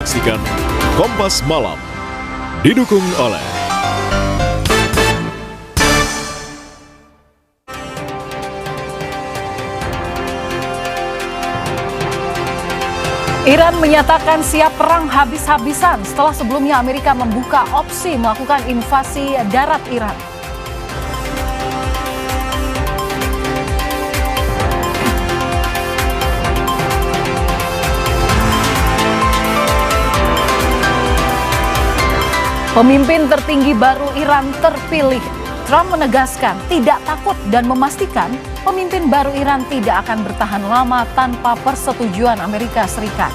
menyaksikan Kompas Malam, didukung oleh Iran menyatakan siap perang habis-habisan setelah sebelumnya Amerika membuka opsi melakukan invasi darat Iran. Pemimpin tertinggi baru Iran terpilih. Trump menegaskan tidak takut dan memastikan pemimpin baru Iran tidak akan bertahan lama tanpa persetujuan Amerika Serikat.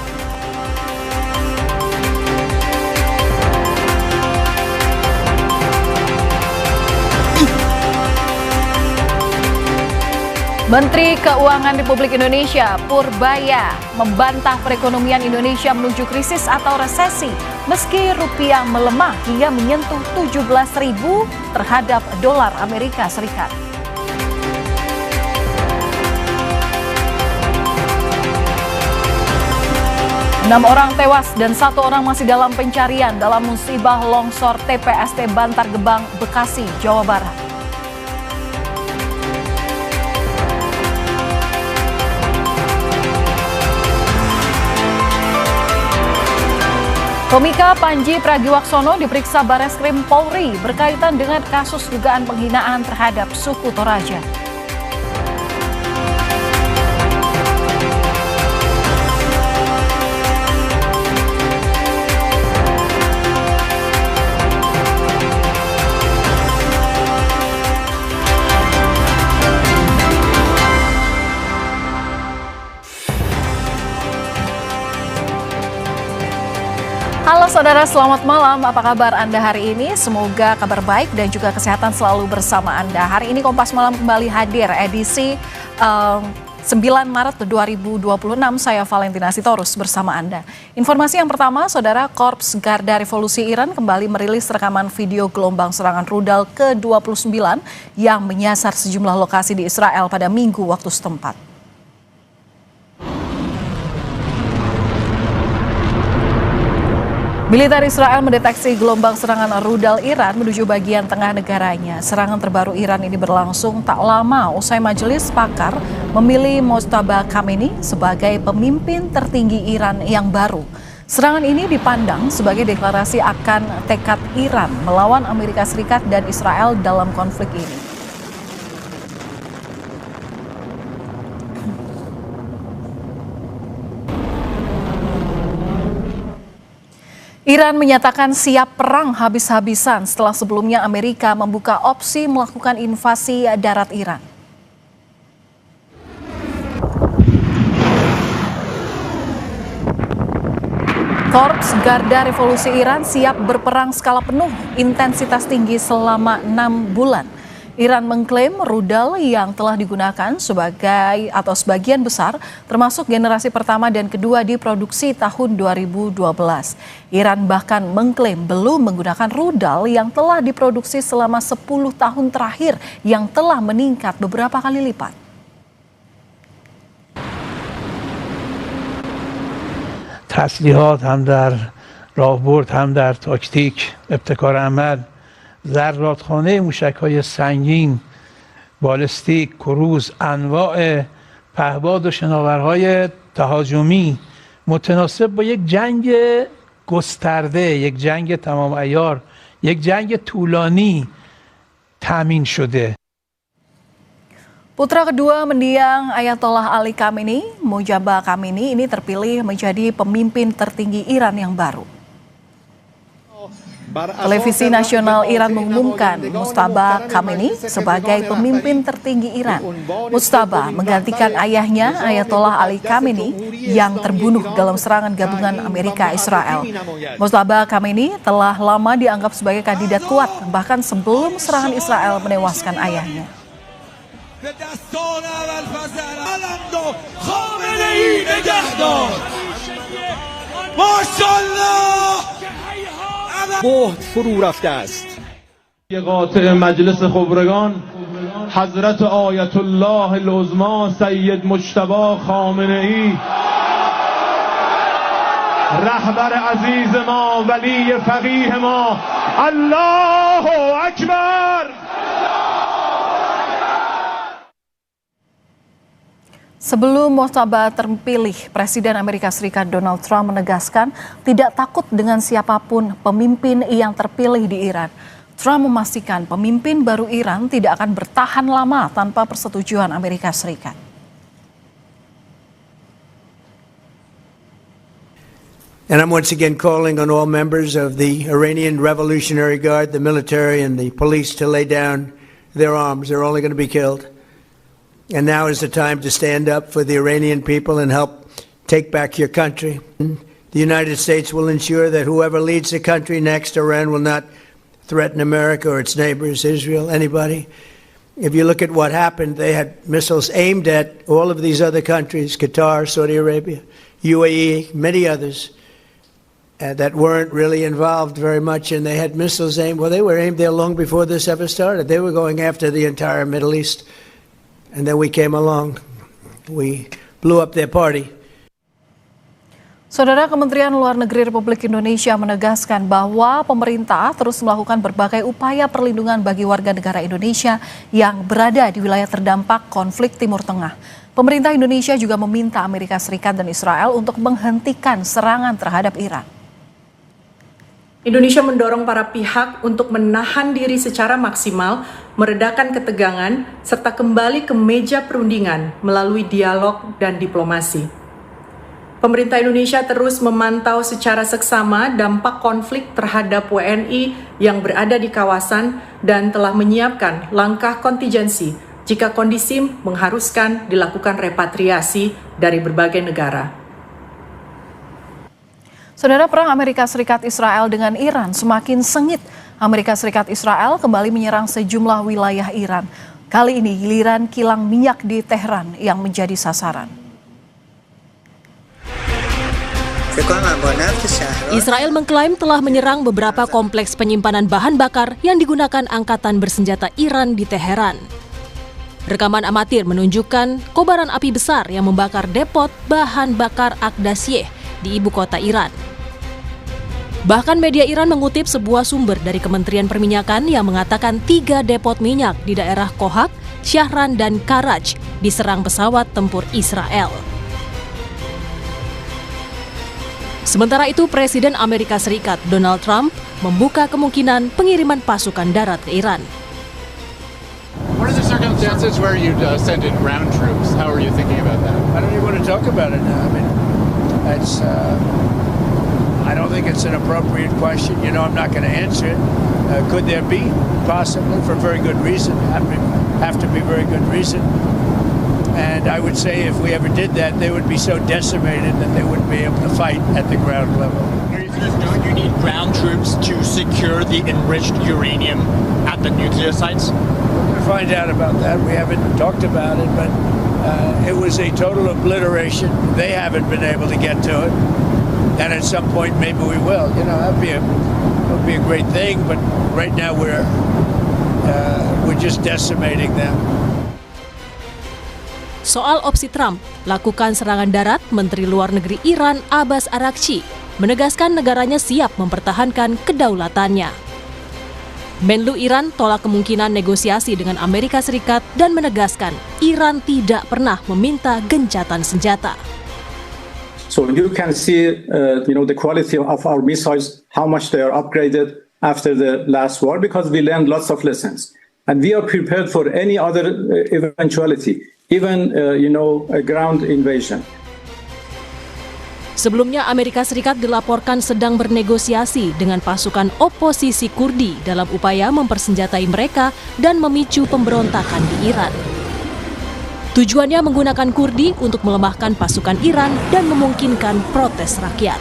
Menteri Keuangan Republik Indonesia Purbaya membantah perekonomian Indonesia menuju krisis atau resesi meski rupiah melemah hingga menyentuh 17.000 terhadap dolar Amerika Serikat. Enam orang tewas dan 1 orang masih dalam pencarian dalam musibah longsor TPST Bantar Gebang, Bekasi, Jawa Barat. Komika Panji Pragiwaksono diperiksa Bareskrim Polri berkaitan dengan kasus dugaan penghinaan terhadap suku Toraja. Halo saudara, selamat malam. Apa kabar Anda hari ini? Semoga kabar baik dan juga kesehatan selalu bersama Anda. Hari ini Kompas Malam kembali hadir edisi 9 Maret 2026. Saya Valentina Sitorus bersama Anda. Informasi yang pertama, saudara, Korps Garda Revolusi Iran kembali merilis rekaman video gelombang serangan rudal ke-29 yang menyasar sejumlah lokasi di Israel pada Minggu waktu setempat. Militer Israel mendeteksi gelombang serangan rudal Iran menuju bagian tengah negaranya. Serangan terbaru Iran ini berlangsung tak lama usai majelis pakar memilih Mojtaba Khamenei sebagai pemimpin tertinggi Iran yang baru. Serangan ini dipandang sebagai deklarasi akan tekad Iran melawan Amerika Serikat dan Israel dalam konflik ini. Iran menyatakan siap perang habis-habisan setelah sebelumnya Amerika membuka opsi melakukan invasi darat Iran. Korps Garda Revolusi Iran siap berperang skala penuh intensitas tinggi selama 6 bulan. Iran mengklaim rudal yang telah digunakan sebagian besar termasuk generasi pertama dan kedua diproduksi tahun 2012. Iran bahkan mengklaim belum menggunakan rudal yang telah diproduksi selama 10 tahun terakhir yang telah meningkat beberapa kali lipat. تسلیحات هم در راهبرد هم در تاکتیک ابتکار عمل ذراتخانه موشک‌های سنگین، بالستیک، کروز، انواع پهپاد و شناورهای تهاجمی متناسب با یک جنگ گسترده، یک جنگ تمام عیار، یک جنگ طولانی تامین شده. Putra kedua mendiang Ayatollah Ali Khamenei, Mojtaba Khamenei ini terpilih menjadi pemimpin tertinggi Iran yang baru. Televisi nasional Iran mengumumkan Mojtaba Khamenei sebagai pemimpin tertinggi Iran. Mojtaba menggantikan ayahnya Ayatollah Ali Khamenei yang terbunuh dalam serangan gabungan Amerika Israel. Mojtaba Khamenei telah lama dianggap sebagai kandidat kuat bahkan sebelum serangan Israel menewaskan ayahnya. بهت فرو رفته است. قاطع مجلس خبرگان حضرت آیت الله العظما سید مجتبی خامنه‌ای رهبر عزیز ما ولی فقیه ما الله اکبر. Sebelum Mojtaba terpilih, Presiden Amerika Serikat Donald Trump menegaskan tidak takut dengan siapapun pemimpin yang terpilih di Iran. Trump memastikan pemimpin baru Iran tidak akan bertahan lama tanpa persetujuan Amerika Serikat. And I'm once again calling on all members of the Iranian Revolutionary Guard, the military and the police to lay down their arms. They're only going to be killed. And now is the time to stand up for the Iranian people and help take back your country. The United States will ensure that whoever leads the country next, Iran will not threaten America or its neighbors, Israel, anybody. If you look at what happened, they had missiles aimed at all of these other countries, Qatar, Saudi Arabia, UAE, many others, that weren't really involved very much, and they had missiles aimed. Well, they were aimed there long before this ever started. They were going after the entire Middle East. And then we came along. We blew up their party. Saudara, Kementerian Luar Negeri Republik Indonesia menegaskan bahwa pemerintah terus melakukan berbagai upaya perlindungan bagi warga negara Indonesia yang berada di wilayah terdampak konflik Timur Tengah. Pemerintah Indonesia juga meminta Amerika Serikat dan Israel untuk menghentikan serangan terhadap Iran. Indonesia mendorong para pihak untuk menahan diri secara maksimal, meredakan ketegangan, serta kembali ke meja perundingan melalui dialog dan diplomasi. Pemerintah Indonesia terus memantau secara seksama dampak konflik terhadap WNI yang berada di kawasan dan telah menyiapkan langkah kontingensi jika kondisi mengharuskan dilakukan repatriasi dari berbagai negara. Saudara, perang Amerika Serikat Israel dengan Iran semakin sengit. Amerika Serikat Israel kembali menyerang sejumlah wilayah Iran. Kali ini giliran kilang minyak di Tehran yang menjadi sasaran. Israel mengklaim telah menyerang beberapa kompleks penyimpanan bahan bakar yang digunakan angkatan bersenjata Iran di Teheran. Rekaman amatir menunjukkan kobaran api besar yang membakar depot bahan bakar Aqdasiyeh di ibu kota Iran. Bahkan media Iran mengutip sebuah sumber dari Kementerian Perminyakan yang mengatakan 3 depot minyak di daerah Kohak, Syahran, dan Karaj diserang pesawat tempur Israel. Sementara itu, Presiden Amerika Serikat Donald Trump membuka kemungkinan pengiriman pasukan darat ke Iran. What are the circumstances where you send in ground troops? How are you thinking about that? I don't even want to talk about it now. I mean, I don't think it's an appropriate question. You know, I'm not going to answer it. Could there be? Possibly, for very good reason. Have to be very good reason. And I would say if we ever did that, they would be so decimated that they wouldn't be able to fight at the ground level. Don't you need ground troops to secure the enriched uranium at the nuclear sites? We'll find out about that. We haven't talked about it, but it was a total obliteration. They haven't been able to get to it. And at some point, maybe we will. You know, that would be a great thing. But right now, we're just decimating them. Soal opsi Trump lakukan serangan darat, Menteri Luar Negeri Iran Abbas Araghchi menegaskan negaranya siap mempertahankan kedaulatannya. Menlu Iran tolak kemungkinan negosiasi dengan Amerika Serikat dan menegaskan Iran tidak pernah meminta gencatan senjata. So you can see, the quality of our missiles, how much they are upgraded after the last war, because we learned lots of lessons. And we are prepared for any other eventuality, even, a ground invasion. Sebelumnya, Amerika Serikat dilaporkan sedang bernegosiasi dengan pasukan oposisi Kurdi dalam upaya mempersenjatai mereka dan memicu pemberontakan di Iran. Tujuannya menggunakan Kurdi untuk melemahkan pasukan Iran dan memungkinkan protes rakyat.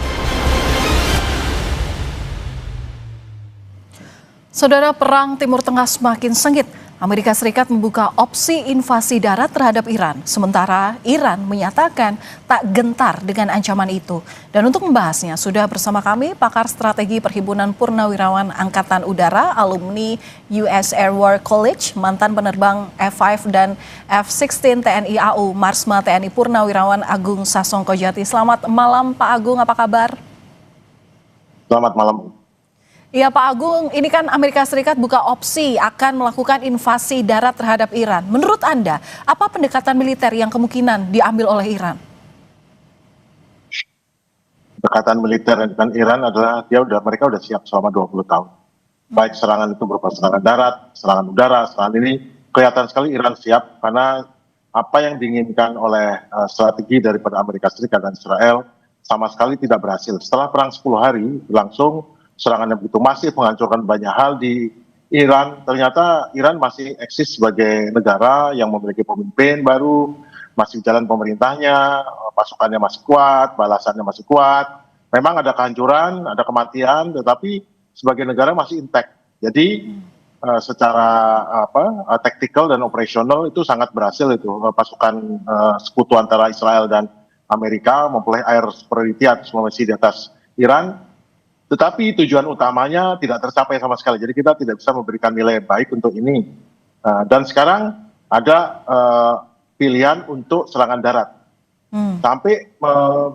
Saudara, perang Timur Tengah semakin sengit. Amerika Serikat membuka opsi invasi darat terhadap Iran, sementara Iran menyatakan tak gentar dengan ancaman itu. Dan untuk membahasnya, sudah bersama kami pakar strategi Perhimpunan Purnawirawan Angkatan Udara, alumni US Air War College, mantan penerbang F-5 dan F-16 TNI AU, Marsma TNI Purnawirawan Agung Sasongko Jati. Selamat malam Pak Agung, apa kabar? Selamat malam. Iya Pak Agung, ini kan Amerika Serikat buka opsi akan melakukan invasi darat terhadap Iran. Menurut Anda, apa pendekatan militer yang kemungkinan diambil oleh Iran? Pendekatan militer dengan Iran adalah mereka udah siap selama 20 tahun. Baik serangan itu berupa serangan darat, serangan udara, serangan ini kelihatan sekali Iran siap karena apa yang diinginkan oleh strategi daripada Amerika Serikat dan Israel sama sekali tidak berhasil. Setelah perang 10 hari berlangsung, serangan yang begitu masif menghancurkan banyak hal di Iran. Ternyata Iran masih eksis sebagai negara yang memiliki pemimpin baru, masih jalan pemerintahnya, pasukannya masih kuat, balasannya masih kuat. Memang ada kehancuran, ada kematian, tetapi sebagai negara masih intact. Jadi secara taktikal dan operasional itu sangat berhasil itu pasukan sekutu antara Israel dan Amerika memperoleh air superiority atau supremasi di atas Iran. Tetapi tujuan utamanya tidak tercapai sama sekali. Jadi kita tidak bisa memberikan nilai baik untuk ini. Dan sekarang ada pilihan untuk serangan darat. Sampai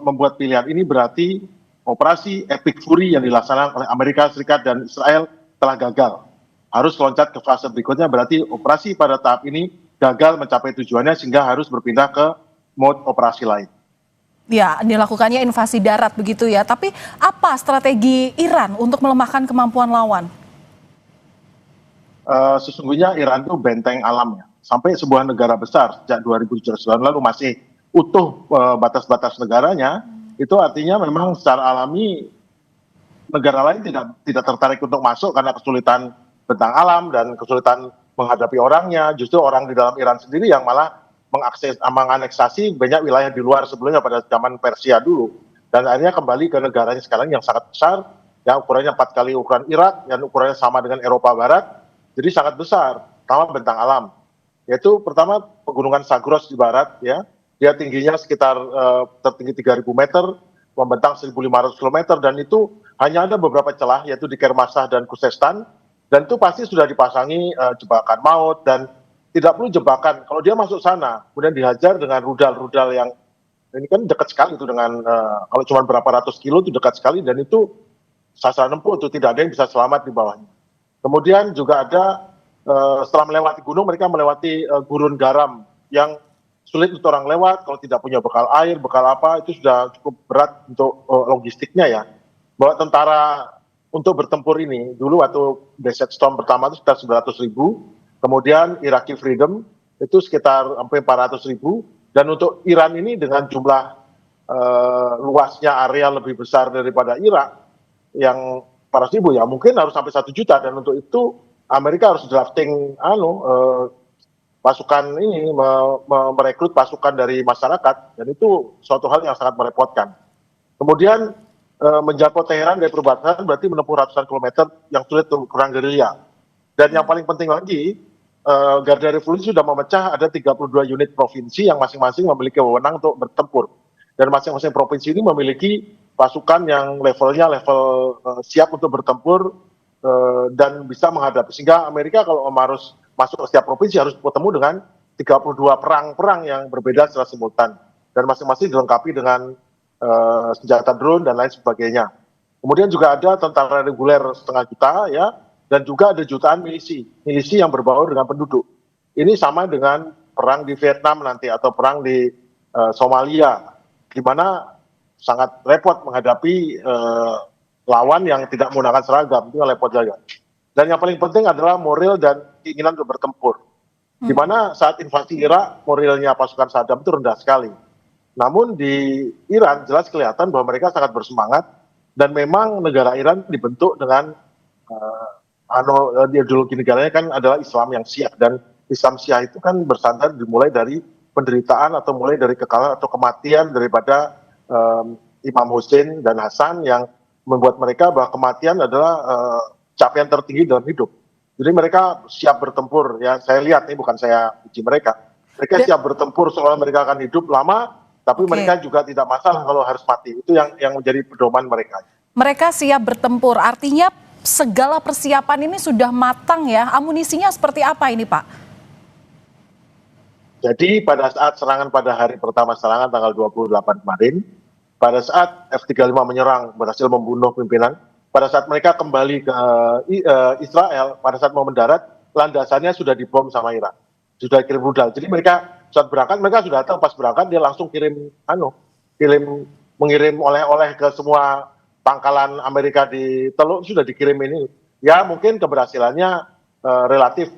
membuat pilihan ini berarti operasi Epic Fury yang dilaksanakan oleh Amerika Serikat dan Israel telah gagal. Harus loncat ke fase berikutnya, berarti operasi pada tahap ini gagal mencapai tujuannya sehingga harus berpindah ke mode operasi lain. Ya, dilakukannya invasi darat begitu ya. Tapi apa strategi Iran untuk melemahkan kemampuan lawan? Sesungguhnya Iran itu benteng alamnya. Sampai sebuah negara besar sejak 2017 lalu masih utuh batas-batas negaranya, itu artinya memang secara alami negara lain tidak tertarik untuk masuk karena kesulitan bentang alam dan kesulitan menghadapi orangnya. Justru orang di dalam Iran sendiri yang malah menganeksasi banyak wilayah di luar sebelumnya pada zaman Persia dulu, dan akhirnya kembali ke negaranya sekarang yang sangat besar, yang ukurannya 4 kali ukuran Irak, yang ukurannya sama dengan Eropa Barat, jadi sangat besar. Pertama bentang alam, yaitu pertama pegunungan Zagros di barat, ya, dia tingginya sekitar tertinggi 3.000 meter, membentang 1.500 km, dan itu hanya ada beberapa celah, yaitu di Kermasah dan Khuzestan, dan itu pasti sudah dipasangi jebakan maut dan tidak perlu jebakan. Kalau dia masuk sana, kemudian dihajar dengan rudal-rudal yang ini kan dekat sekali itu dengan kalau cuma berapa ratus kilo itu dekat sekali, dan itu sasaran empuk itu tidak ada yang bisa selamat di bawahnya. Kemudian juga ada setelah melewati gunung mereka melewati gurun garam yang sulit untuk orang lewat kalau tidak punya bekal air, bekal apa, itu sudah cukup berat untuk logistiknya ya. Bawa tentara untuk bertempur ini dulu waktu Desert Storm pertama itu sekitar 900.000. Kemudian Iraqi Freedom itu sekitar hampir 400.000, dan untuk Iran ini dengan jumlah luasnya area lebih besar daripada Irak yang 400.000 ya mungkin harus sampai 1 juta, dan untuk itu Amerika harus drafting pasukan ini, merekrut pasukan dari masyarakat, dan itu suatu hal yang sangat merepotkan. Kemudian menjangkau Teheran dari perbatasan berarti menempuh ratusan kilometer yang sulit untuk kurang gerilya. Dan yang paling penting lagi, Garda Revolusi sudah memecah ada 32 unit provinsi yang masing-masing memiliki wewenang untuk bertempur. Dan masing-masing provinsi ini memiliki pasukan yang levelnya level siap untuk bertempur dan bisa menghadapi. Sehingga Amerika kalau harus masuk ke setiap provinsi harus bertemu dengan 32 perang-perang yang berbeda secara simultan. Dan masing-masing dilengkapi dengan senjata drone dan lain sebagainya. Kemudian juga ada tentara reguler 1,5 juta ya, dan juga ada jutaan milisi yang berbaur dengan penduduk. Ini sama dengan perang di Vietnam nanti atau perang di Somalia, di mana sangat repot menghadapi lawan yang tidak menggunakan seragam, itu repot juga. Dan yang paling penting adalah moral dan keinginan untuk bertempur. Di mana saat invasi Irak, moralnya pasukan Saddam itu rendah sekali. Namun di Iran jelas kelihatan bahwa mereka sangat bersemangat, dan memang negara Iran dibentuk dengan ideologi negaranya kan adalah Islam yang Syiah, dan Islam Syiah itu kan bersandar dimulai dari penderitaan atau mulai dari kekalahan atau kematian daripada Imam Hussein dan Hasan yang membuat mereka bahwa kematian adalah capaian tertinggi dalam hidup. Jadi mereka siap bertempur ya, saya lihat ini bukan saya uji mereka siap bertempur seolah mereka akan hidup lama, tapi mereka juga tidak masalah kalau harus mati. Itu yang menjadi pedoman mereka. Mereka siap bertempur, artinya segala persiapan ini sudah matang ya. Amunisinya seperti apa ini Pak? Jadi pada saat serangan pada hari pertama serangan tanggal 28 kemarin, pada saat F-35 menyerang berhasil membunuh pimpinan, pada saat mereka kembali ke Israel, pada saat mau mendarat, landasannya sudah dibom sama Iran, sudah kirim rudal. Jadi mereka saat berangkat, mereka sudah tahu pas berangkat dia langsung mengirim oleh-oleh ke semua pangkalan Amerika di Teluk, sudah dikirim ini. Ya mungkin keberhasilannya relatif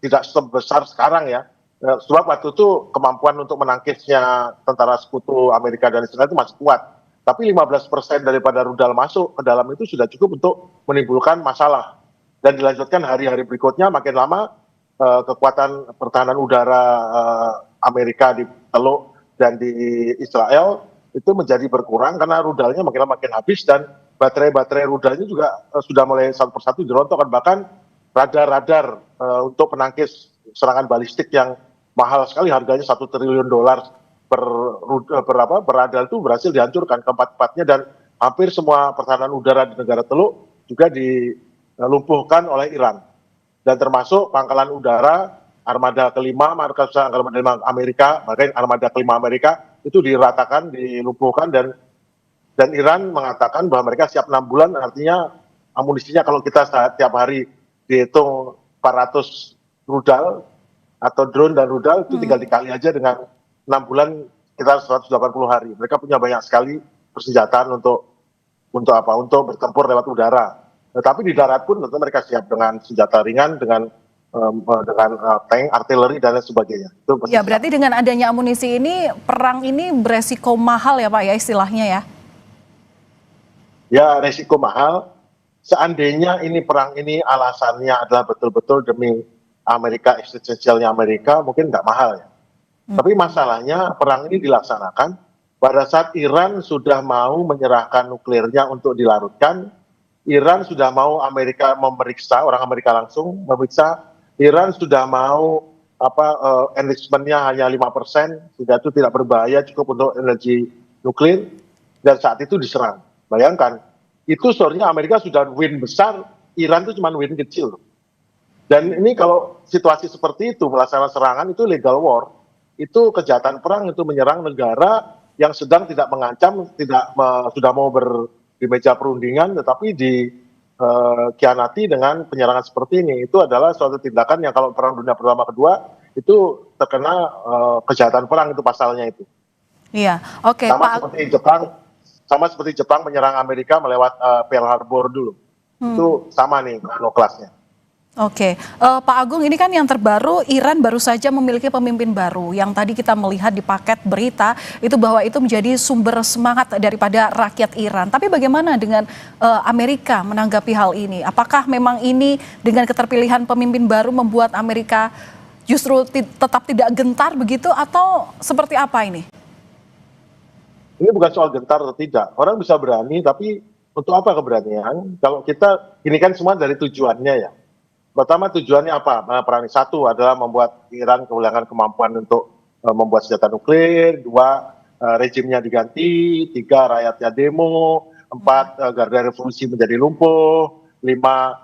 tidak sebesar sekarang ya. Sebab waktu itu kemampuan untuk menangkisnya tentara sekutu Amerika dan Israel itu masih kuat. Tapi 15% daripada rudal masuk ke dalam itu sudah cukup untuk menimbulkan masalah. Dan dilanjutkan hari-hari berikutnya makin lama kekuatan pertahanan udara Amerika di Teluk dan di Israel itu menjadi berkurang karena rudalnya makin lama makin habis, dan baterai-baterai rudalnya juga sudah mulai satu persatu dirontokkan. Bahkan radar-radar untuk penangkis serangan balistik yang mahal sekali, harganya $1 triliun per radar itu berhasil dihancurkan keempat-empatnya, dan hampir semua pertahanan udara di negara Teluk juga dilumpuhkan oleh Iran. Dan termasuk pangkalan udara Armada kelima, Armada kelima Amerika, makanya Armada kelima Amerika itu diratakan, dilumpuhkan, dan Iran mengatakan bahwa mereka siap 6 bulan, artinya amunisinya kalau kita tiap hari dihitung 400 rudal atau drone dan rudal itu tinggal dikali aja dengan 6 bulan kita 180 hari. Mereka punya banyak sekali persenjataan untuk bertempur lewat udara. Tetapi di darat pun tentu mereka siap dengan senjata ringan, dengan tank, artileri dan lain sebagainya. Ya, berarti dengan adanya amunisi ini, perang ini beresiko mahal ya Pak ya istilahnya ya? Ya, resiko mahal. Seandainya perang ini alasannya adalah betul-betul demi Amerika, eksistensialnya Amerika, mungkin nggak mahal ya. Tapi masalahnya perang ini dilaksanakan pada saat Iran sudah mau menyerahkan nuklirnya untuk dilarutkan. Iran sudah mau Amerika memeriksa, orang Amerika langsung memeriksa. Iran sudah mau enrichment-nya hanya 5%, sehingga itu tidak berbahaya, cukup untuk energi nuklir, dan saat itu diserang. Bayangkan, itu sebenarnya Amerika sudah win besar, Iran itu cuma win kecil. Dan ini kalau situasi seperti itu, melaksanakan serangan, itu legal war. Itu kejahatan perang, itu menyerang negara yang sedang tidak mengancam, sudah mau di meja perundingan, tetapi dikhianati dengan penyerangan seperti ini. Itu adalah suatu tindakan yang kalau Perang Dunia Pertama Kedua itu terkena kejahatan perang, itu pasalnya itu. Iya, oke. Sama seperti Jepang menyerang Amerika melewat Pearl Harbor dulu. Itu sama nih kelasnya. Oke, Pak Agung, ini kan yang terbaru, Iran baru saja memiliki pemimpin baru. Yang tadi kita melihat di paket berita itu bahwa itu menjadi sumber semangat daripada rakyat Iran. Tapi bagaimana dengan Amerika menanggapi hal ini? Apakah memang ini dengan keterpilihan pemimpin baru membuat Amerika justru tetap tidak gentar begitu, atau seperti apa ini? Ini bukan soal gentar atau tidak. Orang bisa berani, tapi untuk apa keberanian? Kalau kita, ini kan semua dari tujuannya ya. Pertama, tujuannya apa? Perang ini, satu adalah membuat Iran kehilangan kemampuan untuk membuat senjata nuklir. Dua, rejimnya diganti. Tiga, rakyatnya demo. Empat, garda revolusi menjadi lumpuh. Lima,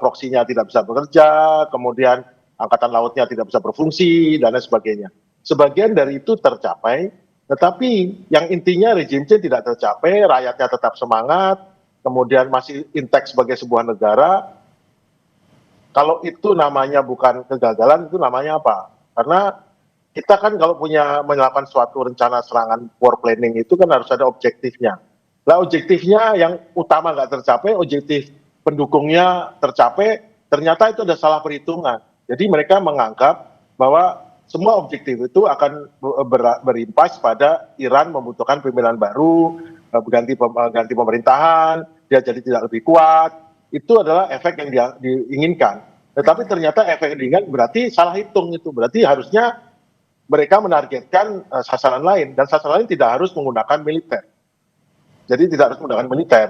proksinya tidak bisa bekerja. Kemudian angkatan lautnya tidak bisa berfungsi dan lain sebagainya. Sebagian dari itu tercapai, tetapi yang intinya rejimnya tidak tercapai, rakyatnya tetap semangat, kemudian masih intek sebagai sebuah negara. Kalau itu namanya bukan kegagalan, itu namanya apa? Karena kita kan kalau melakukan suatu rencana serangan war planning itu kan harus ada objektifnya. Nah, objektifnya yang utama nggak tercapai, objektif pendukungnya tercapai, ternyata itu ada salah perhitungan. Jadi mereka menganggap bahwa semua objektif itu akan berimpas pada Iran membutuhkan pimpinan baru, ganti pemerintahan, dia jadi tidak lebih kuat. Itu adalah efek yang diinginkan. Tetapi ternyata efek yang diinginkan berarti salah hitung itu. Berarti harusnya mereka menargetkan sasaran lain. Dan sasaran lain tidak harus menggunakan militer. Jadi tidak harus menggunakan militer.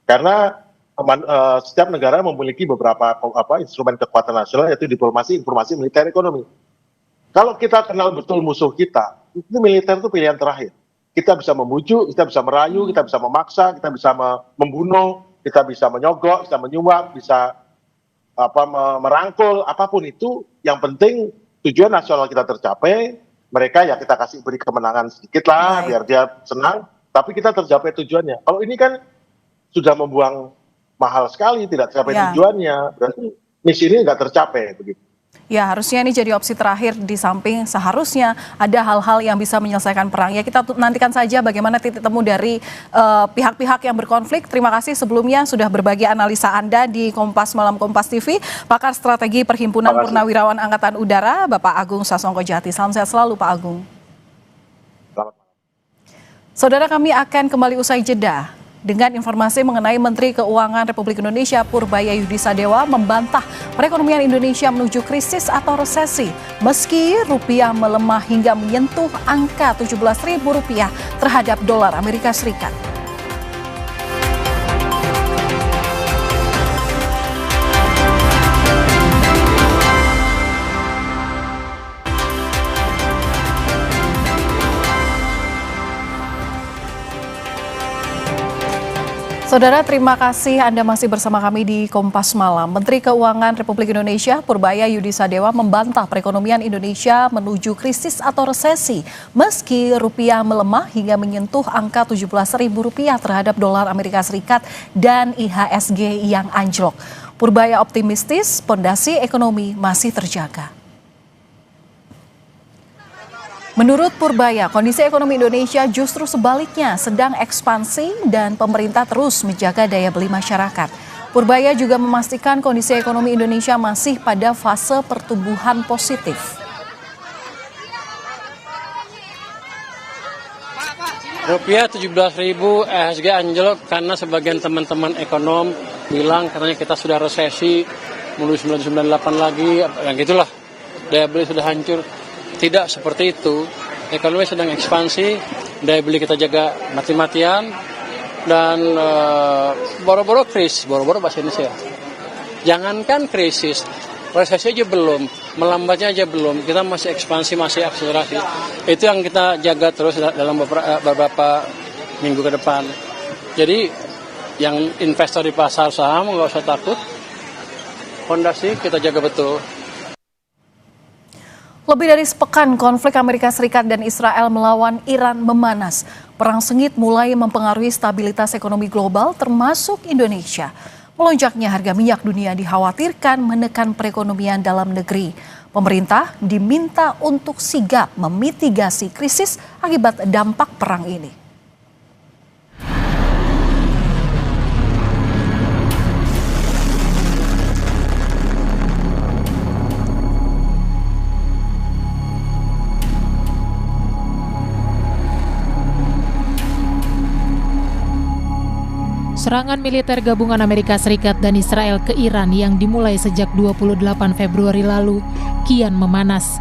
Karena setiap negara memiliki beberapa instrumen kekuatan nasional, yaitu diplomasi, informasi, militer, ekonomi. Kalau kita kenal betul musuh kita, itu militer itu pilihan terakhir. Kita bisa membujuk, kita bisa merayu, kita bisa memaksa, kita bisa membunuh, kita bisa menyogok, bisa menyuap, bisa merangkul, apapun itu. Yang penting tujuan nasional kita tercapai. Mereka ya kita beri kemenangan sedikit lah, biar dia senang. Tapi kita tercapai tujuannya. Kalau ini kan sudah membuang mahal sekali, tidak tercapai tujuannya, berarti misi ini nggak tercapai begitu. Ya, harusnya ini jadi opsi terakhir di samping seharusnya ada hal-hal yang bisa menyelesaikan perang. Ya, kita nantikan saja bagaimana titik temu dari pihak-pihak yang berkonflik. Terima kasih sebelumnya sudah berbagi analisa Anda di Kompas Malam Kompas TV. Pakar Strategi Perhimpunan Purnawirawan Angkatan Udara, Bapak Agung Sasongkojati. Salam sehat selalu, Pak Agung. Selamat malam. Saudara, kami akan kembali usai jeda dengan informasi mengenai Menteri Keuangan Republik Indonesia Purbaya Yudi Sadewa membantah perekonomian Indonesia menuju krisis atau resesi meski rupiah melemah hingga menyentuh angka Rp17.000 terhadap dolar Amerika Serikat. Saudara, terima kasih Anda masih bersama kami di Kompas Malam. Menteri Keuangan Republik Indonesia Purbaya Yudi Sadewa membantah perekonomian Indonesia menuju krisis atau resesi meski rupiah melemah hingga menyentuh angka Rp17.000 terhadap dolar Amerika Serikat dan IHSG yang anjlok. Purbaya optimistis pondasi ekonomi masih terjaga. Menurut Purbaya, kondisi ekonomi Indonesia justru sebaliknya sedang ekspansi dan pemerintah terus menjaga daya beli masyarakat. Purbaya juga memastikan kondisi ekonomi Indonesia masih pada fase pertumbuhan positif. Rupiah 17.000, IHSG anjlok karena sebagian teman-teman ekonom bilang katanya kita sudah resesi, mulai 998 lagi, yang gitulah, daya beli sudah hancur. Tidak seperti itu, ekonomi sedang ekspansi, daya beli kita jaga mati-matian, dan boro-boro krisis, boro-boro bahasa Indonesia. Jangankan krisis, resesi aja belum, melambatnya aja belum, kita masih ekspansi, masih akselerasi. Itu yang kita jaga terus dalam beberapa minggu ke depan. Jadi yang investor di pasar saham nggak usah takut, fondasi kita jaga betul. Lebih dari sepekan konflik Amerika Serikat dan Israel melawan Iran memanas. Perang sengit mulai mempengaruhi stabilitas ekonomi global termasuk Indonesia. Melonjaknya harga minyak dunia dikhawatirkan menekan perekonomian dalam negeri. Pemerintah diminta untuk sigap memitigasi krisis akibat dampak perang ini. Serangan militer gabungan Amerika Serikat dan Israel ke Iran yang dimulai sejak 28 Februari lalu kian memanas.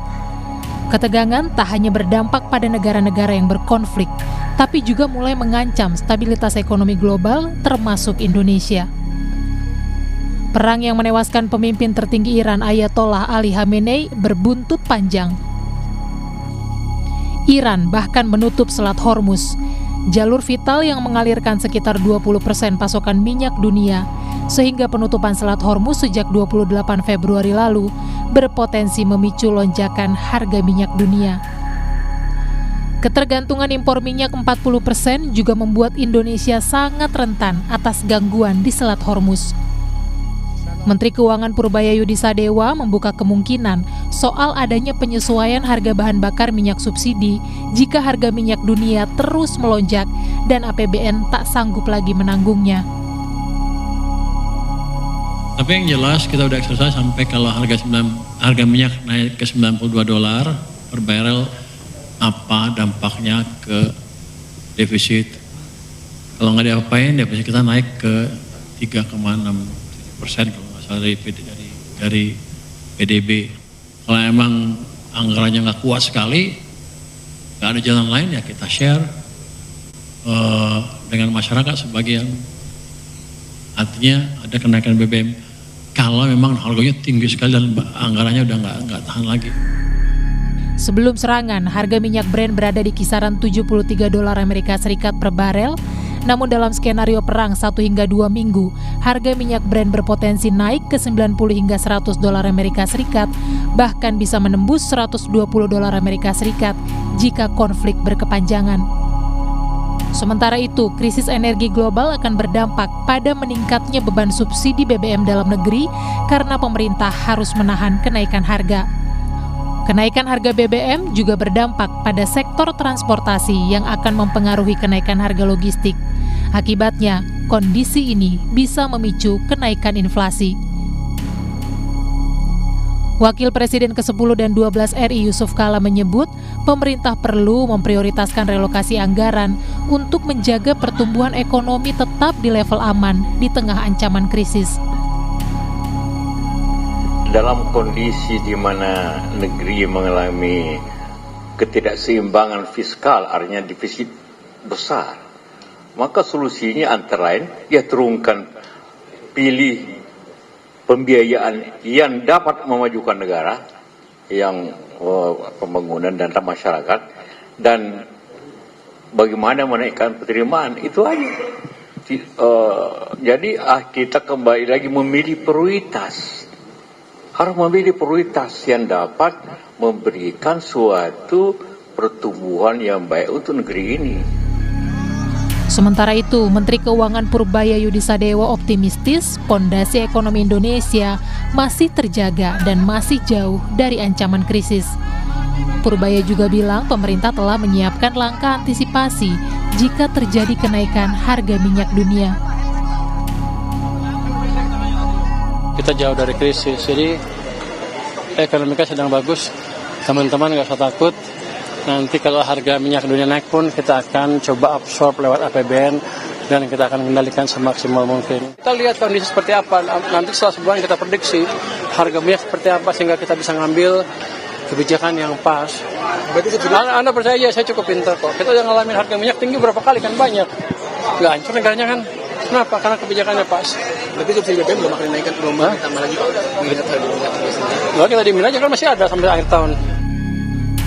Ketegangan tak hanya berdampak pada negara-negara yang berkonflik, tapi juga mulai mengancam stabilitas ekonomi global termasuk Indonesia. Perang yang menewaskan pemimpin tertinggi Iran Ayatollah Ali Khamenei berbuntut panjang. Iran bahkan menutup Selat Hormuz, jalur vital yang mengalirkan sekitar 20% pasokan minyak dunia, sehingga penutupan Selat Hormuz sejak 28 Februari lalu berpotensi memicu lonjakan harga minyak dunia. Ketergantungan impor minyak 40% juga membuat Indonesia sangat rentan atas gangguan di Selat Hormuz. Menteri Keuangan Purbaya Yudi Sadewa membuka kemungkinan soal adanya penyesuaian harga bahan bakar minyak subsidi jika harga minyak dunia terus melonjak dan APBN tak sanggup lagi menanggungnya. Tapi yang jelas kita udah eksersis sampai kalau harga minyak naik ke $92 per barrel, apa dampaknya ke defisit. Kalau nggak diapain, defisit kita naik ke 3,6% kalau dari PDB. Kalau emang anggarannya nggak kuat sekali, nggak ada jalan lain ya kita share dengan masyarakat sebagian. Artinya ada kenaikan BBM kalau memang harganya tinggi sekali dan anggarannya udah nggak tahan lagi. Sebelum serangan, harga minyak Brent berada di kisaran $73 Amerika Serikat per barel. Namun dalam skenario perang 1 hingga 2 minggu, harga minyak Brent berpotensi naik ke $90 hingga $100 Amerika Serikat, bahkan bisa menembus $120 Amerika Serikat jika konflik berkepanjangan. Sementara itu, krisis energi global akan berdampak pada meningkatnya beban subsidi BBM dalam negeri karena pemerintah harus menahan kenaikan harga. Kenaikan harga BBM juga berdampak pada sektor transportasi yang akan mempengaruhi kenaikan harga logistik. Akibatnya, kondisi ini bisa memicu kenaikan inflasi. Wakil Presiden ke-10 dan 12 RI Yusuf Kala menyebut, pemerintah perlu memprioritaskan relokasi anggaran untuk menjaga pertumbuhan ekonomi tetap di level aman di tengah ancaman krisis. Dalam kondisi di mana negeri mengalami ketidakseimbangan fiskal, artinya defisit besar, maka solusinya antara lain ya turunkan, pilih pembiayaan yang dapat memajukan negara, yang pembangunan dan masyarakat, dan bagaimana menaikkan penerimaan, itu aja. Jadi kita kembali lagi memilih prioritas. Harus memilih prioritas yang dapat memberikan suatu pertumbuhan yang baik untuk negeri ini. Sementara itu, Menteri Keuangan Purbaya Yudisadewo optimistis pondasi ekonomi Indonesia masih terjaga dan masih jauh dari ancaman krisis. Purbaya juga bilang pemerintah telah menyiapkan langkah antisipasi jika terjadi kenaikan harga minyak dunia. Kita jauh dari krisis, jadi ekonomi kita sedang bagus. Teman-teman nggak usah takut. Nanti kalau harga minyak dunia naik pun kita akan coba absorb lewat APBN dan kita akan kendalikan semaksimal mungkin. Kita lihat kondisi seperti apa. Nanti setelah sebulan kita prediksi harga minyak seperti apa sehingga kita bisa ngambil kebijakan yang pas. Anda percaya saya cukup pintar kok. Kita udah ngalamin harga minyak tinggi berapa kali kan banyak. Nggak hancur negaranya kan. Kenapa? Karena kebijakannya pas. Tapi subsidi BBM belum akan dinaikkan, belum ditambah lagi melihat harga minyak. Nggak, kita dimin aja kan masih ada sampai akhir tahun.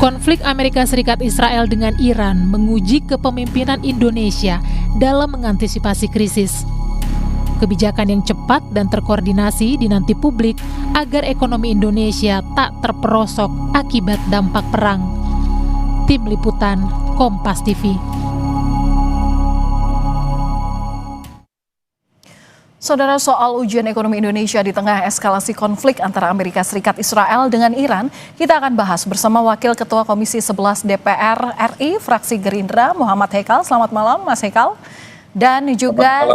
Konflik Amerika Serikat Israel dengan Iran menguji kepemimpinan Indonesia dalam mengantisipasi krisis. Kebijakan yang cepat dan terkoordinasi dinanti publik agar ekonomi Indonesia tak terperosok akibat dampak perang. Tim Liputan, Kompas TV. Saudara, soal ujian ekonomi Indonesia di tengah eskalasi konflik antara Amerika Serikat Israel dengan Iran, kita akan bahas bersama Wakil Ketua Komisi 11 DPR RI, fraksi Gerindra, Muhammad Hekal. Selamat malam, Mas Hekal. Dan juga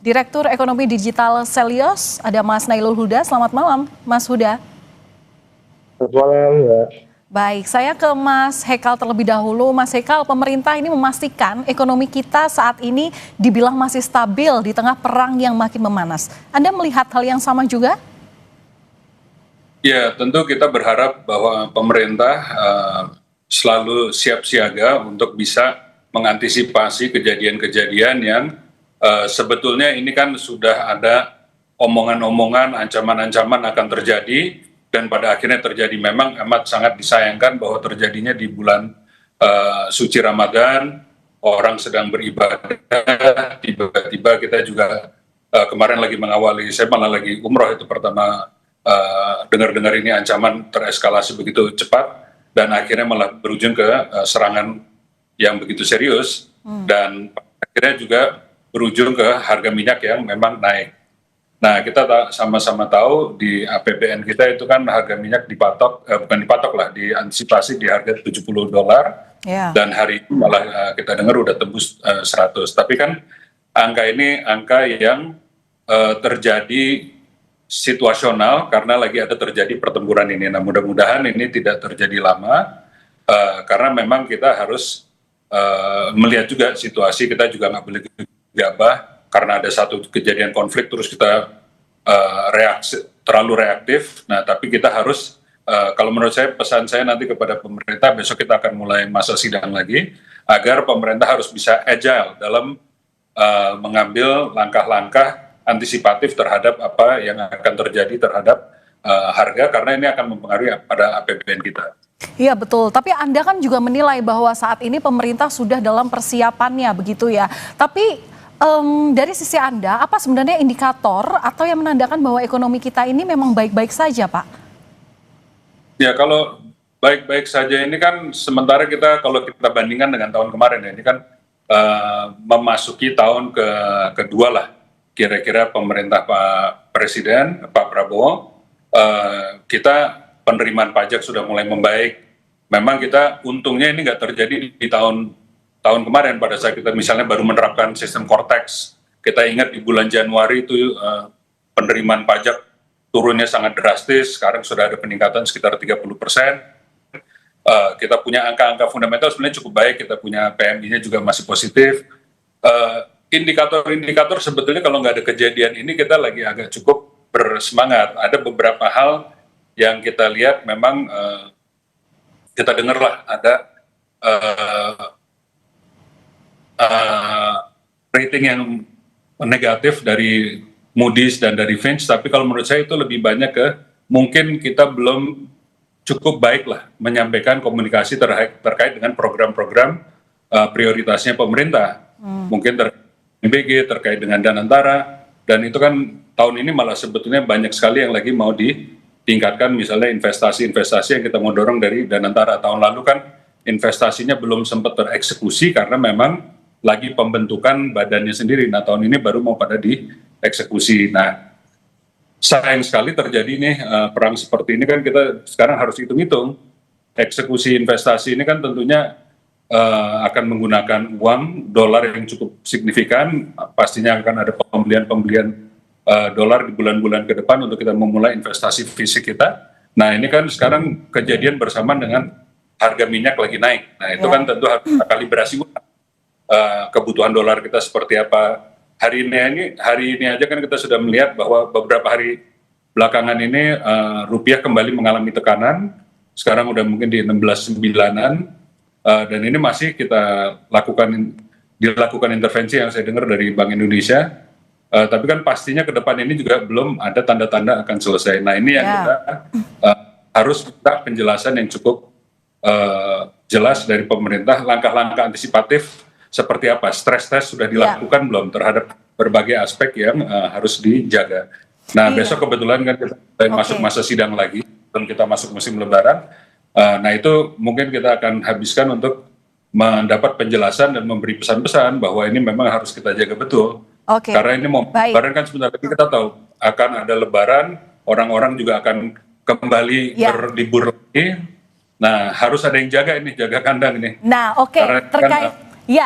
Direktur Ekonomi Digital Selios, ada Mas Nailul Huda. Selamat malam, Mas Huda. Selamat malam, Mbak. Baik, saya ke Mas Hekal terlebih dahulu. Mas Hekal, pemerintah ini memastikan ekonomi kita saat ini dibilang masih stabil di tengah perang yang makin memanas. Anda melihat hal yang sama juga? Ya, tentu kita berharap bahwa pemerintah selalu siap siaga untuk bisa mengantisipasi kejadian-kejadian yang sebetulnya ini kan sudah ada omongan-omongan, ancaman-ancaman akan terjadi. Dan pada akhirnya terjadi. Memang amat sangat disayangkan bahwa terjadinya di bulan suci Ramadan, orang sedang beribadah, tiba-tiba kita juga kemarin lagi mengawali, saya malah lagi umroh itu pertama dengar-dengar ini ancaman tereskalasi begitu cepat, dan akhirnya malah berujung ke serangan yang begitu serius, dan akhirnya juga berujung ke harga minyak yang memang naik. Nah, kita sama-sama tahu di APBN kita itu kan harga minyak dipatok, bukan dipatok lah, diantisipasi di harga $70. Dan hari ini malah kita dengar udah tembus 100. Tapi kan angka ini angka yang terjadi situasional karena lagi ada terjadi pertempuran ini. Nah, mudah-mudahan ini tidak terjadi lama karena memang kita harus melihat juga situasi, kita juga nggak boleh gegabah. Karena ada satu kejadian konflik terus kita terlalu reaktif. Nah, tapi kita harus, kalau menurut saya, pesan saya nanti kepada pemerintah, besok kita akan mulai masa sidang lagi, agar pemerintah harus bisa agile dalam mengambil langkah-langkah antisipatif terhadap apa yang akan terjadi terhadap harga, karena ini akan mempengaruhi pada APBN kita. Iya betul, tapi Anda kan juga menilai bahwa saat ini pemerintah sudah dalam persiapannya begitu ya. Tapi dari sisi Anda, apa sebenarnya indikator atau yang menandakan bahwa ekonomi kita ini memang baik-baik saja, Pak? Ya, kalau baik-baik saja ini kan sementara kita, kalau kita bandingkan dengan tahun kemarin ya, ini kan memasuki tahun kedua lah kira-kira pemerintah Pak Presiden, Pak Prabowo, kita penerimaan pajak sudah mulai membaik. Memang kita untungnya ini nggak terjadi di tahun kemarin pada saat kita misalnya baru menerapkan sistem Cortex. Kita ingat di bulan Januari itu penerimaan pajak turunnya sangat drastis, sekarang sudah ada peningkatan sekitar 30%. Kita punya angka-angka fundamental sebenarnya cukup baik, kita punya PMI-nya juga masih positif. Indikator-indikator sebetulnya kalau nggak ada kejadian ini kita lagi agak cukup bersemangat. Ada beberapa hal yang kita lihat memang kita dengarlah ada rating yang negatif dari Moody's dan dari Fitch, tapi kalau menurut saya itu lebih banyak ke mungkin kita belum cukup baik lah menyampaikan komunikasi terkait dengan program-program prioritasnya pemerintah. Mungkin terkait MBG, terkait dengan Danantara, dan itu kan tahun ini malah sebetulnya banyak sekali yang lagi mau ditingkatkan, misalnya investasi-investasi yang kita mau dorong dari Danantara. Tahun lalu kan investasinya belum sempat tereksekusi karena memang lagi pembentukan badannya sendiri. Nah tahun ini baru mau pada dieksekusi. Nah sayang sekali terjadi nih perang seperti ini kan kita sekarang harus hitung-hitung. Eksekusi investasi ini kan tentunya akan menggunakan uang dolar yang cukup signifikan. Pastinya akan ada pembelian dolar di bulan-bulan ke depan untuk kita memulai investasi fisik kita. Nah ini kan sekarang kejadian bersamaan dengan harga minyak lagi naik. Nah itu kan tentu harus kita kalibrasi kebutuhan dolar kita seperti apa. Hari ini aja kan kita sudah melihat bahwa beberapa hari belakangan ini rupiah kembali mengalami tekanan. Sekarang udah mungkin di 16.9-an. Dan ini masih kita dilakukan intervensi yang saya dengar dari Bank Indonesia, tapi kan pastinya ke depan ini juga belum ada tanda-tanda akan selesai. Nah ini yang kita harus minta penjelasan yang cukup jelas dari pemerintah, langkah-langkah antisipatif seperti apa, stres test sudah dilakukan belum terhadap berbagai aspek yang harus dijaga. Nah besok kebetulan kan kita masuk masa sidang lagi, dan kita masuk musim lebaran. Nah itu mungkin kita akan habiskan untuk mendapat penjelasan dan memberi pesan-pesan bahwa ini memang harus kita jaga betul. Karena ini mau lebaran kan sebentar lagi kita tahu akan ada lebaran, orang-orang juga akan kembali berlibur lagi. Nah harus ada yang jaga ini, jaga kandang ini. Nah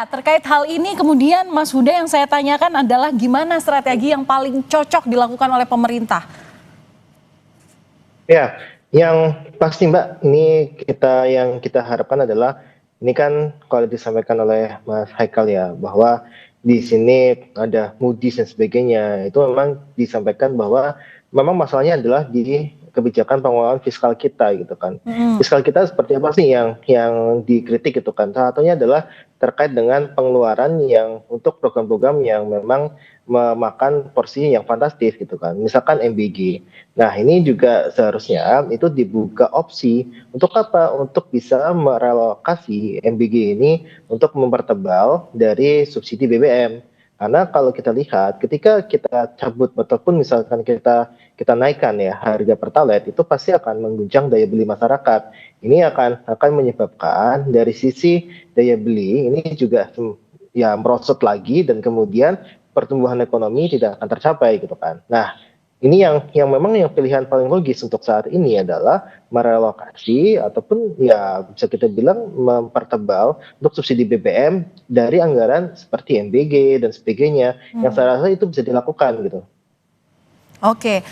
terkait hal ini kemudian Mas Huda yang saya tanyakan adalah gimana strategi yang paling cocok dilakukan oleh pemerintah? Ya, yang pasti Mbak, ini yang kita harapkan adalah, ini kan kalau disampaikan oleh Mas Haikal ya, bahwa di sini ada Moody's dan sebagainya, itu memang disampaikan bahwa memang masalahnya adalah di kebijakan pengelolaan fiskal kita gitu kan. Fiskal kita seperti apa sih yang dikritik gitu kan. Salah satunya adalah terkait dengan pengeluaran yang untuk program-program yang memang memakan porsi yang fantastis gitu kan. Misalkan MBG. Nah, ini juga seharusnya itu dibuka opsi untuk apa? Untuk bisa merelokasi MBG ini untuk mempertebal dari subsidi BBM. Karena kalau kita lihat, ketika kita cabut ataupun misalkan kita naikkan ya harga Pertalite, itu pasti akan mengguncang daya beli masyarakat. Ini akan menyebabkan dari sisi daya beli ini juga ya merosot lagi, dan kemudian pertumbuhan ekonomi tidak akan tercapai gitu kan. Nah, ini yang memang yang pilihan paling logis untuk saat ini adalah merelokasi ataupun ya bisa kita bilang mempertebal untuk subsidi BBM dari anggaran seperti MBG dan sebagainya, yang saya rasa itu bisa dilakukan gitu. Oke,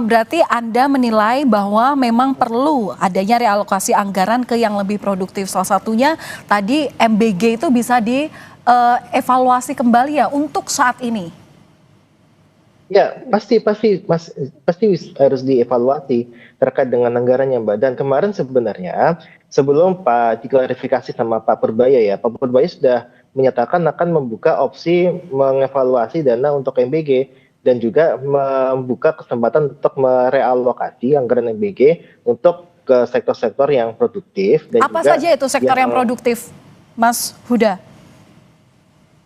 berarti Anda menilai bahwa memang perlu adanya realokasi anggaran ke yang lebih produktif. Salah satunya tadi MBG itu bisa dievaluasi kembali ya untuk saat ini. Ya, pasti harus dievaluasi terkait dengan anggarannya, Mbak. Dan kemarin sebenarnya sebelum Pak diklarifikasi sama Pak Purbaya ya, Pak Purbaya sudah menyatakan akan membuka opsi mengevaluasi dana untuk MBG dan juga membuka kesempatan untuk merealokasi anggaran MBG untuk ke sektor-sektor yang produktif. Dan apa juga saja itu sektor yang produktif, Mas Huda?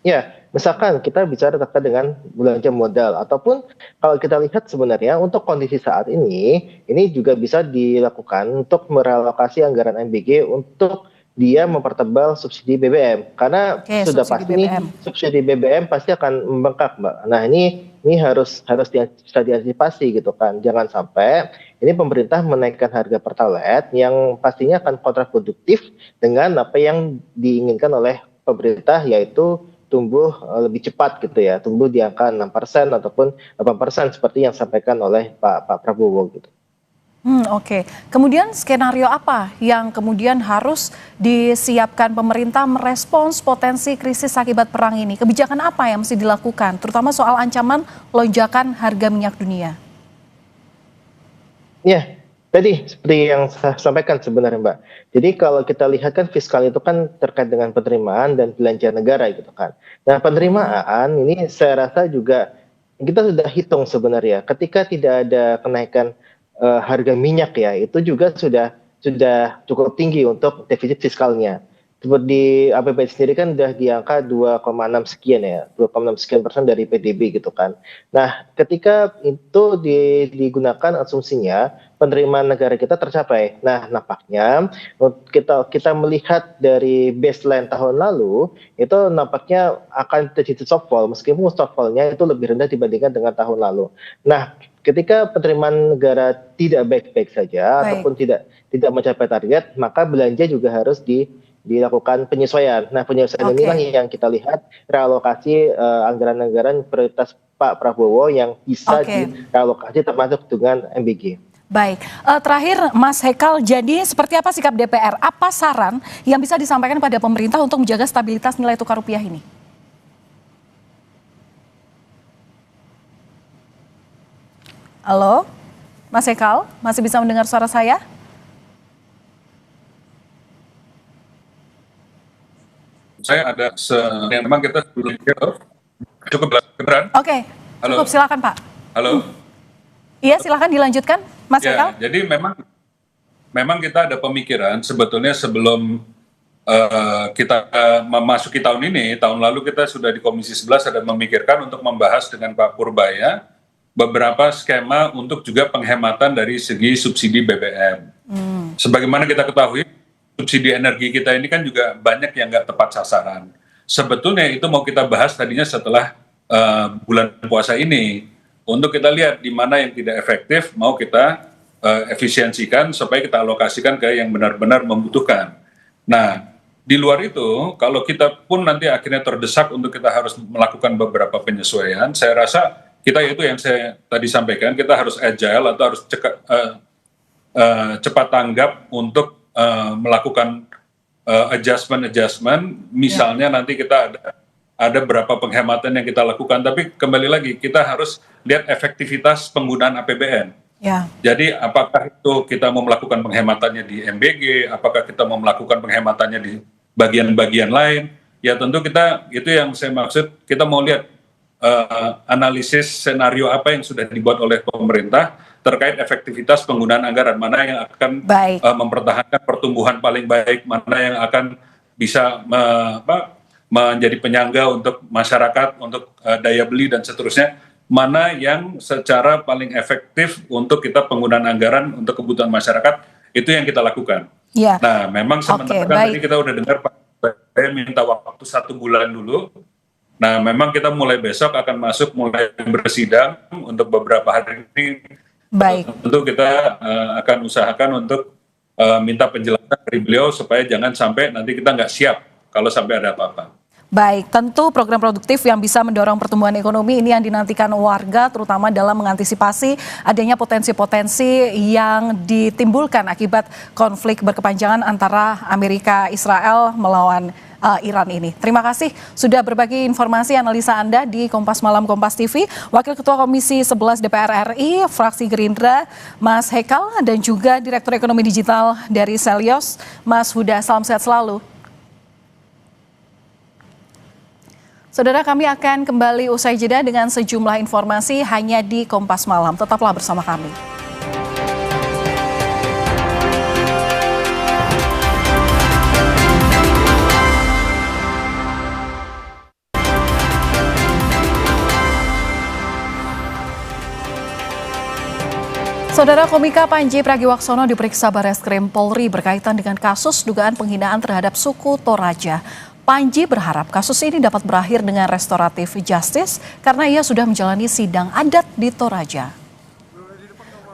Ya, misalkan kita bicara terkait dengan belanja modal, ataupun kalau kita lihat sebenarnya untuk kondisi saat ini juga bisa dilakukan untuk merelokasi anggaran MBG untuk dia mempertebal subsidi BBM karena sudah pasti subsidi BBM pasti akan membengkak, Mbak. Nah, ini harus bisa diantisipasi gitu kan. Jangan sampai ini pemerintah menaikkan harga Pertalite yang pastinya akan kontraproduktif dengan apa yang diinginkan oleh pemerintah, yaitu tumbuh lebih cepat gitu ya, tumbuh di angka 6% ataupun 8% seperti yang disampaikan oleh Pak Prabowo gitu. Oke. Kemudian skenario apa yang kemudian harus disiapkan pemerintah merespons potensi krisis akibat perang ini? Kebijakan apa yang mesti dilakukan, terutama soal ancaman lonjakan harga minyak dunia? Ya, tadi seperti yang saya sampaikan sebenarnya, Mbak. Jadi kalau kita lihat kan fiskal itu kan terkait dengan penerimaan dan belanja negara gitu kan. Nah, penerimaan ini saya rasa juga kita sudah hitung sebenarnya. Ketika tidak ada kenaikan harga minyak ya, itu juga sudah cukup tinggi untuk defisit fiskalnya. Seperti APBN sendiri kan sudah di angka 2,6 sekian ya, 2,6 sekian persen dari PDB gitu kan. Nah, ketika itu digunakan asumsinya penerimaan negara kita tercapai. Nah, nampaknya kita melihat dari baseline tahun lalu itu nampaknya akan terjadi shortfall, meskipun shortfallnya itu lebih rendah dibandingkan dengan tahun lalu. Nah, ketika penerimaan negara tidak baik-baik saja ataupun tidak mencapai target, maka belanja juga harus dilakukan penyesuaian. Nah, penyesuaian inilah yang kita lihat realokasi anggaran-anggaran prioritas Pak Prabowo yang bisa direlokasi termasuk dengan MBG. Baik, terakhir Mas Hekal, jadi seperti apa sikap DPR? Apa saran yang bisa disampaikan pada pemerintah untuk menjaga stabilitas nilai tukar rupiah ini? Halo, Mas Hekal, masih bisa mendengar suara saya? Saya ada yang memang kita cukup kebenaran. Oke, cukup silakan Pak. Halo. Iya, silakan dilanjutkan, Mas Hekal. Jadi memang kita ada pemikiran sebetulnya sebelum kita memasuki tahun ini, tahun lalu kita sudah di Komisi 11 ada memikirkan untuk membahas dengan Pak Purbaya beberapa skema untuk juga penghematan dari segi subsidi BBM. Sebagaimana kita ketahui, subsidi energi kita ini kan juga banyak yang nggak tepat sasaran. Sebetulnya itu mau kita bahas tadinya setelah bulan puasa ini, untuk kita lihat di mana yang tidak efektif, mau kita efisiensikan supaya kita alokasikan ke yang benar-benar membutuhkan. Nah, di luar itu, kalau kita pun nanti akhirnya terdesak untuk kita harus melakukan beberapa penyesuaian, saya rasa kita itu yang saya tadi sampaikan, kita harus agile atau harus cepat tanggap untuk melakukan adjustment. Misalnya nanti kita ada berapa penghematan yang kita lakukan, tapi kembali lagi kita harus lihat efektivitas penggunaan APBN. Jadi apakah itu kita mau melakukan penghematannya di MBG, apakah kita mau melakukan penghematannya di bagian-bagian lain, ya tentu kita, itu yang saya maksud, kita mau lihat analisis senario apa yang sudah dibuat oleh pemerintah terkait efektivitas penggunaan anggaran, mana yang akan mempertahankan pertumbuhan paling baik, mana yang akan bisa menjadi penyangga untuk masyarakat, untuk daya beli dan seterusnya, mana yang secara paling efektif untuk kita penggunaan anggaran untuk kebutuhan masyarakat, itu yang kita lakukan. Nah, memang sementara tadi kita udah dengar Pak saya minta waktu 1 bulan dulu. Nah, memang kita mulai besok akan mulai bersidang untuk beberapa hari ini. Tentu kita akan usahakan untuk minta penjelasan dari beliau supaya jangan sampai nanti kita nggak siap kalau sampai ada apa-apa. Baik, tentu program produktif yang bisa mendorong pertumbuhan ekonomi ini yang dinantikan warga, terutama dalam mengantisipasi adanya potensi-potensi yang ditimbulkan akibat konflik berkepanjangan antara Amerika, Israel melawan Iran ini. Terima kasih sudah berbagi informasi analisa Anda di Kompas Malam Kompas TV. Wakil Ketua Komisi 11 DPR RI, fraksi Gerindra, Mas Hekal, dan juga Direktur Ekonomi Digital dari Selyos, Mas Huda. Salam sehat selalu. Saudara, kami akan kembali usai jeda dengan sejumlah informasi hanya di Kompas Malam. Tetaplah bersama kami. Saudara komika Panji Pragiwaksono diperiksa Barreskrim Polri berkaitan dengan kasus dugaan penghinaan terhadap suku Toraja. Panji berharap kasus ini dapat berakhir dengan restoratif justice karena ia sudah menjalani sidang adat di Toraja.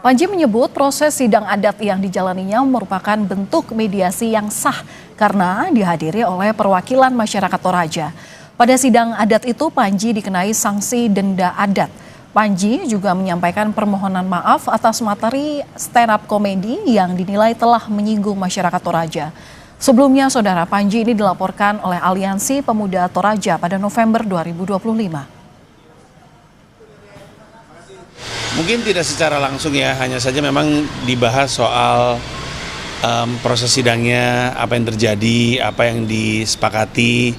Panji menyebut proses sidang adat yang dijalaninya merupakan bentuk mediasi yang sah karena dihadiri oleh perwakilan masyarakat Toraja. Pada sidang adat itu Panji dikenai sanksi denda adat. Panji juga menyampaikan permohonan maaf atas materi stand-up komedi yang dinilai telah menyinggung masyarakat Toraja. Sebelumnya, Saudara, Panji ini dilaporkan oleh Aliansi Pemuda Toraja pada November 2025. Mungkin tidak secara langsung ya, hanya saja memang dibahas soal proses sidangnya, apa yang terjadi, apa yang disepakati.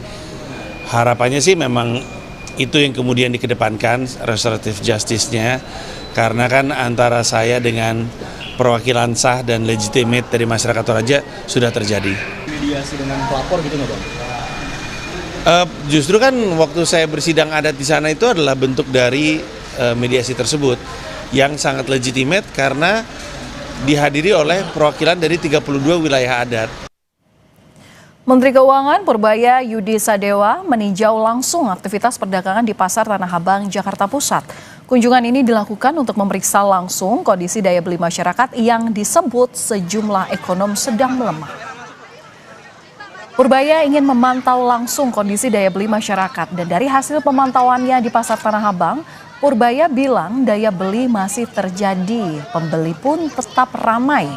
Harapannya sih memang itu yang kemudian dikedepankan, restoratif justice-nya, karena kan antara saya dengan perwakilan sah dan legitimate dari masyarakat Toraja sudah terjadi. Mediasi dengan pelapor gitu nggak Bang? Justru kan waktu saya bersidang adat di sana itu adalah bentuk dari mediasi tersebut yang sangat legitimate karena dihadiri oleh perwakilan dari 32 wilayah adat. Menteri Keuangan Purbaya Yudi Sadewa meninjau langsung aktivitas perdagangan di Pasar Tanah Abang, Jakarta Pusat. Kunjungan ini dilakukan untuk memeriksa langsung kondisi daya beli masyarakat yang disebut sejumlah ekonom sedang melemah. Purbaya ingin memantau langsung kondisi daya beli masyarakat dan dari hasil pemantauannya di Pasar Tanah Abang, Purbaya bilang daya beli masih terjadi, pembeli pun tetap ramai.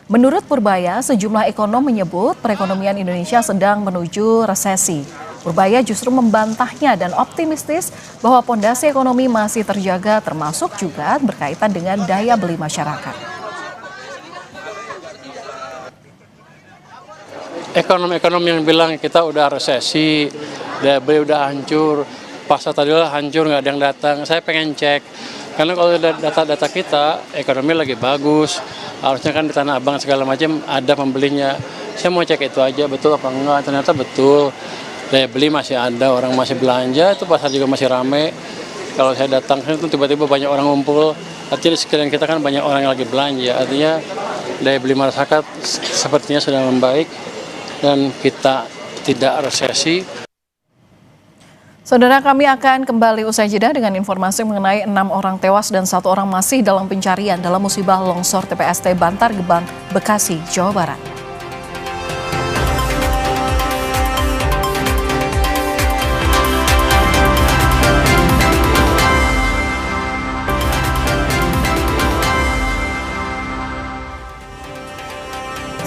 Menurut Purbaya, sejumlah ekonom menyebut perekonomian Indonesia sedang menuju resesi. Purbaya justru membantahnya dan optimistis bahwa pondasi ekonomi masih terjaga termasuk juga berkaitan dengan daya beli masyarakat. Ekonom-ekonom yang bilang kita udah resesi, daya beli udah hancur, pasar tadi lah hancur, nggak ada yang datang. Saya pengen cek, karena kalau data-data kita, ekonomi lagi bagus, harusnya kan di Tanah Abang segala macam ada pembelinya. Saya mau cek itu aja, betul apa enggak, ternyata betul. Daya beli masih ada, orang masih belanja, itu pasar juga masih ramai. Kalau saya datang itu tiba-tiba banyak orang ngumpul, artinya di sekeliling kita kan banyak orang yang lagi belanja. Artinya daya beli masyarakat sepertinya sudah membaik dan kita tidak resesi. Saudara, kami akan kembali usai jeda dengan informasi mengenai 6 orang tewas dan 1 orang masih dalam pencarian dalam musibah longsor TPST Bantar Gebang, Bekasi, Jawa Barat.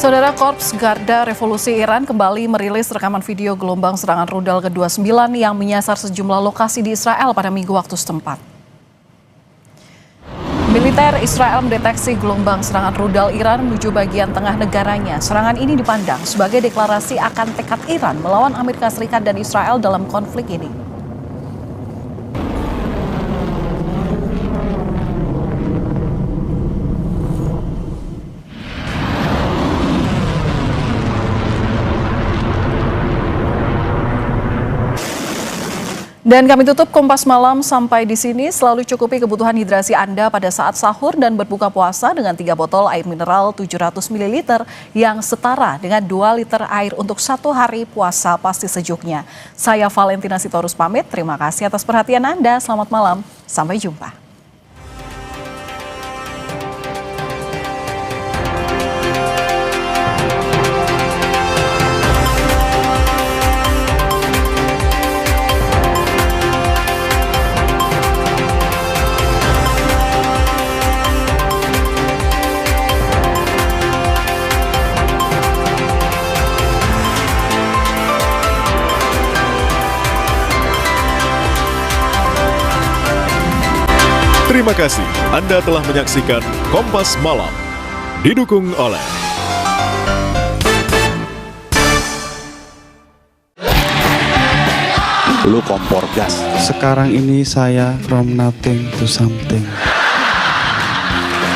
Saudara, Korps Garda Revolusi Iran kembali merilis rekaman video gelombang serangan rudal ke-29 yang menyasar sejumlah lokasi di Israel pada Minggu waktu setempat. Militer Israel mendeteksi gelombang serangan rudal Iran menuju bagian tengah negaranya. Serangan ini dipandang sebagai deklarasi akan tekad Iran melawan Amerika Serikat dan Israel dalam konflik ini. Dan kami tutup Kompas Malam sampai di sini. Selalu cukupi kebutuhan hidrasi Anda pada saat sahur dan berbuka puasa dengan 3 botol air mineral 700 ml yang setara dengan 2 liter air untuk 1 hari puasa pasti sejuknya. Saya Valentina Sitorus pamit. Terima kasih atas perhatian Anda. Selamat malam. Sampai jumpa. Terima kasih Anda telah menyaksikan Kompas Malam. Didukung oleh Lu kompor gas. Sekarang ini saya from nothing to something.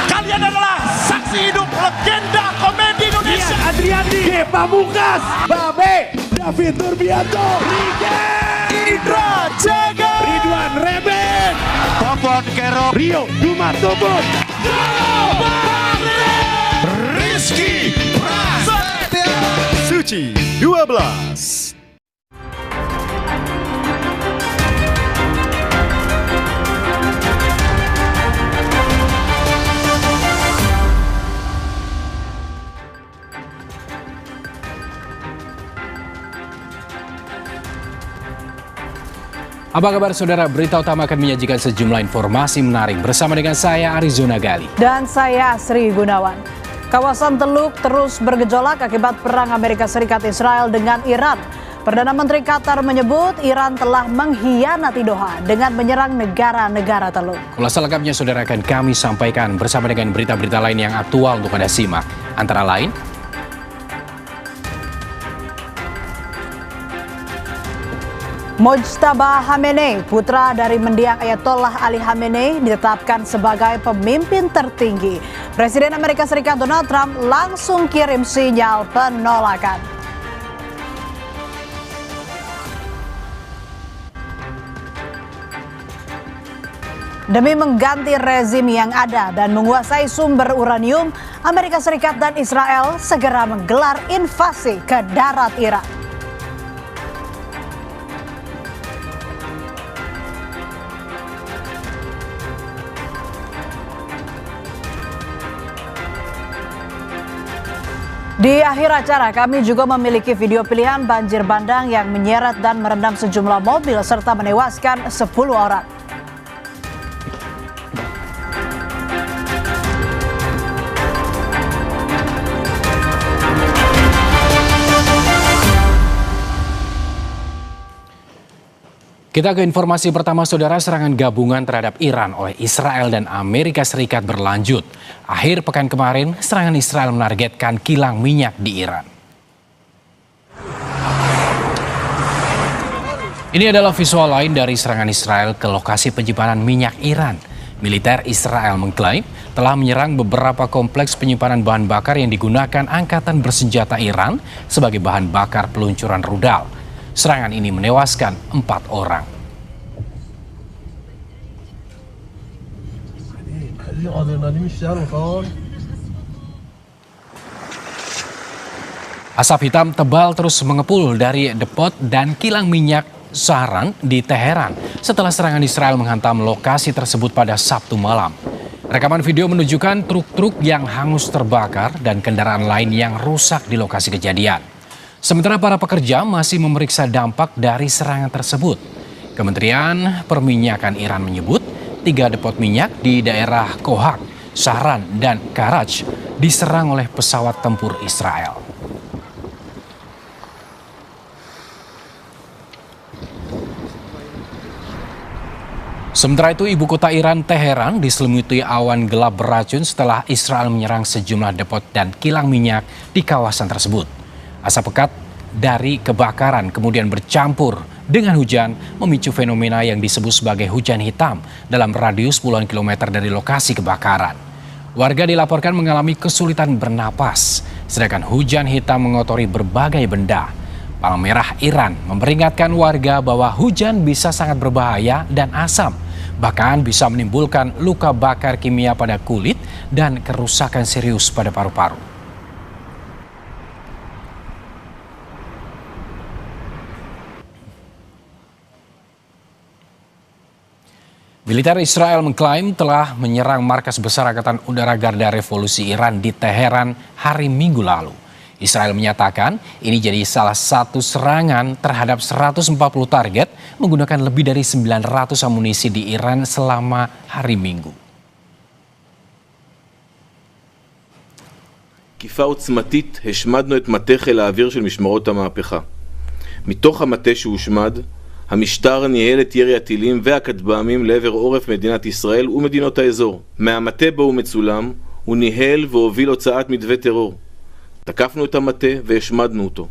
Kalian adalah saksi hidup legenda komedi Indonesia. Adriandi, G. Pamungkas, Babe, David Turbianto, Rige, Indra Jega, Ridwan Reben, Popon Kero, Rio Dumatobon. Rizky Prasetyo. Suci 12. Apa kabar saudara? Berita utama akan menyajikan sejumlah informasi menarik bersama dengan saya Arizona Gali. Dan saya Sri Gunawan. Kawasan Teluk terus bergejolak akibat perang Amerika Serikat Israel dengan Iran. Perdana Menteri Qatar menyebut Iran telah mengkhianati Doha dengan menyerang negara-negara Teluk. Ulasan lengkapnya saudara akan kami sampaikan bersama dengan berita-berita lain yang aktual untuk Anda simak. Antara lain, Mojtaba Khamenei, putra dari mendiang Ayatollah Ali Khamenei, ditetapkan sebagai pemimpin tertinggi. Presiden Amerika Serikat Donald Trump langsung kirim sinyal penolakan. Demi mengganti rezim yang ada dan menguasai sumber uranium, Amerika Serikat dan Israel segera menggelar invasi ke darat Iran. Di akhir acara kami juga memiliki video pilihan banjir bandang yang menyeret dan merendam sejumlah mobil serta menewaskan 10 orang. kita ke informasi pertama saudara. Serangan gabungan terhadap Iran oleh Israel dan Amerika Serikat berlanjut. Akhir pekan kemarin, serangan Israel menargetkan kilang minyak di Iran. Ini adalah visual lain dari serangan Israel ke lokasi penyimpanan minyak Iran. Militer Israel mengklaim telah menyerang beberapa kompleks penyimpanan bahan bakar yang digunakan angkatan bersenjata Iran sebagai bahan bakar peluncuran rudal. Serangan ini menewaskan 4 orang. Asap hitam tebal terus mengepul dari depot dan kilang minyak Saharan di Teheran setelah serangan Israel menghantam lokasi tersebut pada Sabtu malam. Rekaman video menunjukkan truk-truk yang hangus terbakar dan kendaraan lain yang rusak di lokasi kejadian. Sementara para pekerja masih memeriksa dampak dari serangan tersebut. Kementerian Perminyakan Iran menyebut 3 depot minyak di daerah Kohak, Saharan, dan Karaj diserang oleh pesawat tempur Israel. Sementara itu, ibu kota Iran, Teheran, diselimuti awan gelap beracun setelah Israel menyerang sejumlah depot dan kilang minyak di kawasan tersebut. Asap pekat dari kebakaran kemudian bercampur dengan hujan memicu fenomena yang disebut sebagai hujan hitam dalam radius puluhan kilometer dari lokasi kebakaran. Warga dilaporkan mengalami kesulitan bernapas, sedangkan hujan hitam mengotori berbagai benda. Palang Merah Iran memperingatkan warga bahwa hujan bisa sangat berbahaya dan asam, bahkan bisa menimbulkan luka bakar kimia pada kulit dan kerusakan serius pada paru-paru. Militer Israel mengklaim telah menyerang markas besar Angkatan Udara Garda Revolusi Iran di Teheran hari Minggu lalu. Israel menyatakan ini jadi salah satu serangan terhadap 140 target menggunakan lebih dari 900 amunisi di Iran selama hari Minggu. תקיפה עוצמתית השמדנו את מטה חיל האוויר של משמרות המהפכה. מתוך המטה שהושמד, המשטר ניהל את ירי הטילים והכטב"מים לעבר עורף מדינת ישראל ומדינות האזור. מהמטה בו הוא מצולם, הוא ניהל והוביל הוצאת מתווה טרור. תקפנו את המטה והשמדנו אותו.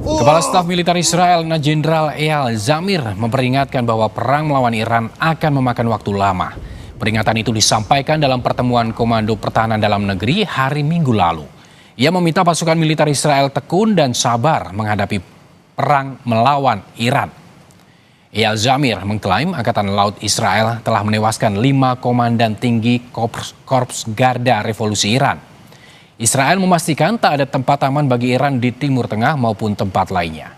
Kepala Staf Militer Israel, Jenderal Eyal Zamir, memperingatkan bahwa perang melawan Iran akan memakan waktu lama. Peringatan itu disampaikan dalam pertemuan Komando Pertahanan Dalam Negeri hari Minggu lalu. Ia meminta pasukan militer Israel tekun dan sabar menghadapi perang melawan Iran. Eyal Zamir mengklaim Angkatan Laut Israel telah menewaskan 5 komandan tinggi Korps Garda Revolusi Iran. Israel memastikan tak ada tempat aman bagi Iran di Timur Tengah maupun tempat lainnya.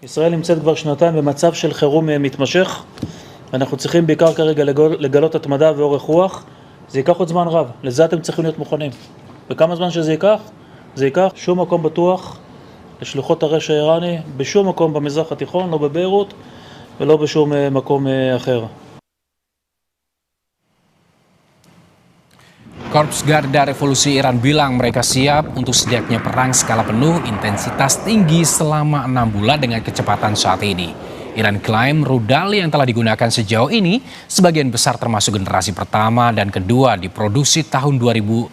ישראל נמצאת כבר שנתיים במצב של חירום מתמשך. אנחנו צריכים בעיקר כרגע לגלות התמדה ואורך רוח. זה ייקח עוד זמן רב, לזה אתם צריכים להיות מוכנים. וכמה זמן שזה ייקח? זה ייקח שום מקום בטוח לשלוחות הרשע האיראני, בשום מקום במזרח התיכון, לא בביירות ולא בשום מקום אחר. Korps Garda Revolusi Iran bilang mereka siap untuk sediaknya perang skala penuh intensitas tinggi selama 6 bulan dengan kecepatan saat ini. Iran klaim rudal yang telah digunakan sejauh ini sebagian besar termasuk generasi pertama dan kedua diproduksi tahun 2012.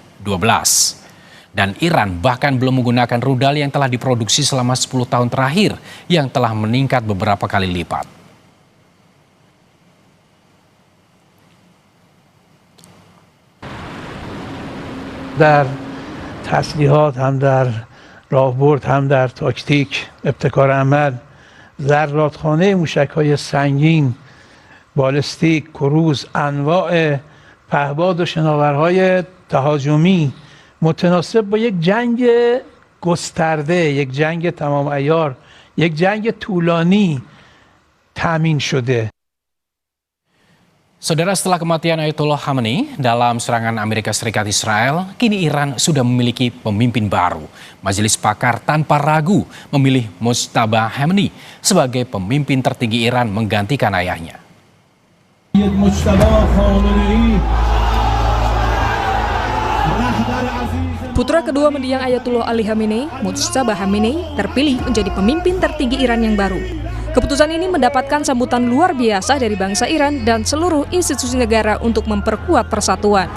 Dan Iran bahkan belum menggunakan rudal yang telah diproduksi selama 10 tahun terakhir yang telah meningkat beberapa kali lipat. در تسلیحات هم در راهبرد هم در تاکتیک ابتکار عمل ذراتخانه موشک‌های سنگین بالستیک کروز انواع پهباد و شناورهای تهاجمی متناسب با یک جنگ گسترده یک جنگ تمام عیار یک جنگ طولانی تامین شده. Saudara, setelah kematian Ayatollah Khamenei dalam serangan Amerika Serikat Israel, kini Iran sudah memiliki pemimpin baru. Majelis Pakar tanpa ragu memilih Mojtaba Khamenei sebagai pemimpin tertinggi Iran menggantikan ayahnya. Putra kedua mendiang Ayatollah Ali Khamenei, Mojtaba Khamenei, terpilih menjadi pemimpin tertinggi Iran yang baru. Keputusan ini mendapatkan sambutan luar biasa dari bangsa Iran dan seluruh institusi negara untuk memperkuat persatuan.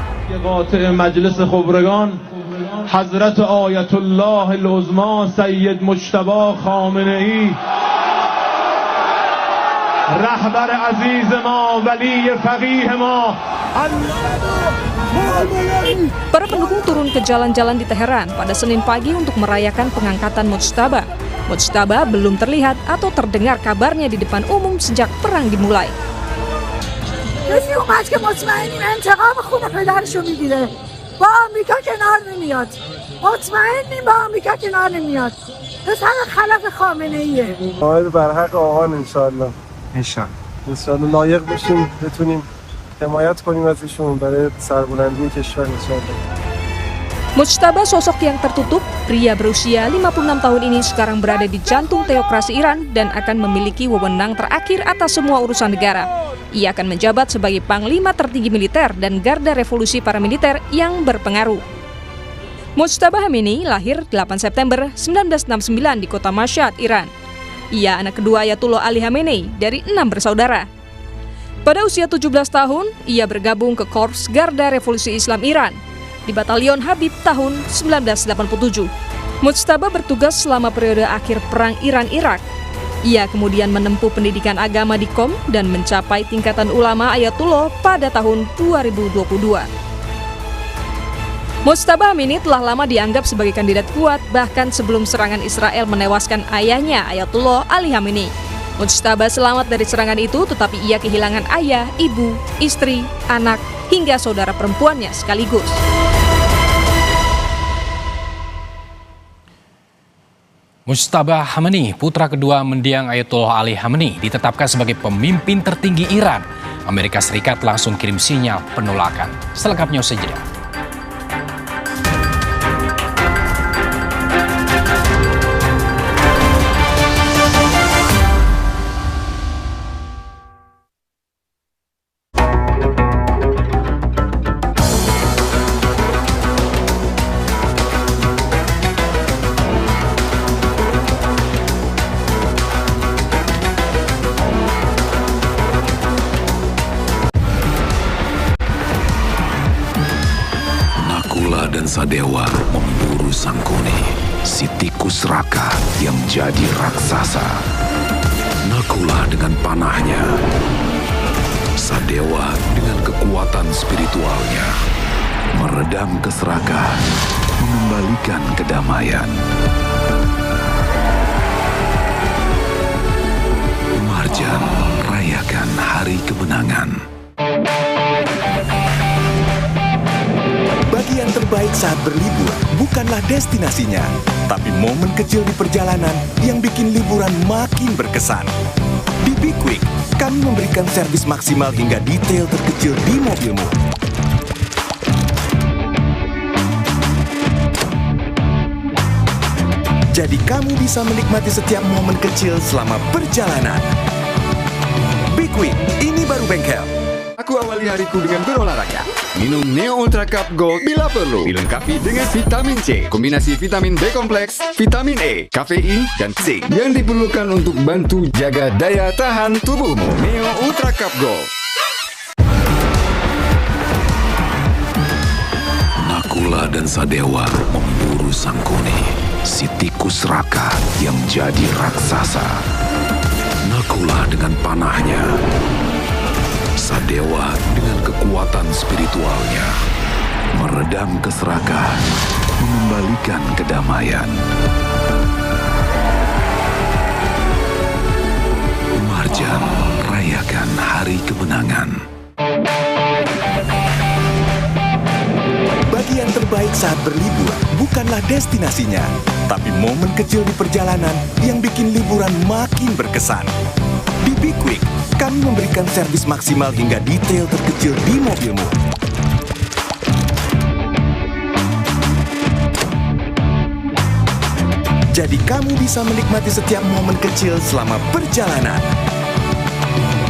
Majelis Khubregan, Hazrat Ayatollah Al-Uzma Sayyid Mojtaba Khamenei, Rahbar Aziz ma, Wali Faqih ma. Para pendukung turun ke jalan-jalan di Teheran pada Senin pagi untuk merayakan pengangkatan Mojtaba. Mojtaba belum terlihat atau terdengar kabarnya di depan umum sejak perang dimulai. Mojtaba, sosok yang tertutup, pria berusia 56 tahun ini sekarang berada di jantung teokrasi Iran dan akan memiliki wewenang terakhir atas semua urusan negara. Ia akan menjabat sebagai panglima tertinggi militer dan garda revolusi paramiliter yang berpengaruh. Mojtaba Khamenei lahir 8 September 1969 di kota Mashhad, Iran. Ia anak kedua Ayatollah Ali Khamenei dari 6 bersaudara. Pada usia 17 tahun, ia bergabung ke Korps Garda Revolusi Islam Iran di Batalion Habib tahun 1987. Mojtaba bertugas selama periode akhir Perang Iran-Irak. Ia kemudian menempuh pendidikan agama di Qom dan mencapai tingkatan ulama Ayatullah pada tahun 2022. Mojtaba Khamenei telah lama dianggap sebagai kandidat kuat bahkan sebelum serangan Israel menewaskan ayahnya Ayatollah Ali Khamenei. Mojtaba selamat dari serangan itu, tetapi ia kehilangan ayah, ibu, istri, anak, hingga saudara perempuannya sekaligus. Mojtaba Khamenei, putra kedua mendiang Ayatollah Ali Khamenei, ditetapkan sebagai pemimpin tertinggi Iran. Amerika Serikat langsung kirim sinyal penolakan. Selengkapnya usai jeda. Sadewa memburu Sangkuni, si tikus raka yang jadi raksasa. Nakula dengan panahnya, Sadewa dengan kekuatan spiritualnya, meredam keserakahan, mengembalikan kedamaian. hari kemenangan. Bagian terbaik saat berlibur bukanlah destinasinya, tapi momen kecil di perjalanan yang bikin liburan makin berkesan. Di Be Quick, kami memberikan servis maksimal hingga detail terkecil di mobilmu. Jadi kamu bisa menikmati setiap momen kecil selama perjalanan. Be Quick, ini baru bengkel. Aku awali hariku dengan berolahraga. Minum Neo Ultra Cup Gold bila perlu. Dilengkapi dengan vitamin C, kombinasi vitamin B kompleks, vitamin E, kafein, dan zinc yang diperlukan untuk bantu jaga daya tahan tubuhmu. Neo Ultra Cup Gold. Nakula dan Sadewa memburu Sangkuni, si tikus raka yang jadi raksasa. Nakula dengan panahnya, Sadewa dengan kekuatan spiritualnya meredam keserakahan, mengembalikan kedamaian. Marjan rayakan hari kemenangan. Bagian terbaik saat berlibur bukanlah destinasinya, tapi momen kecil di perjalanan yang bikin liburan makin berkesan. Di Be Quick, kami memberikan servis maksimal hingga detail terkecil di mobilmu. Jadi kamu bisa menikmati setiap momen kecil selama perjalanan.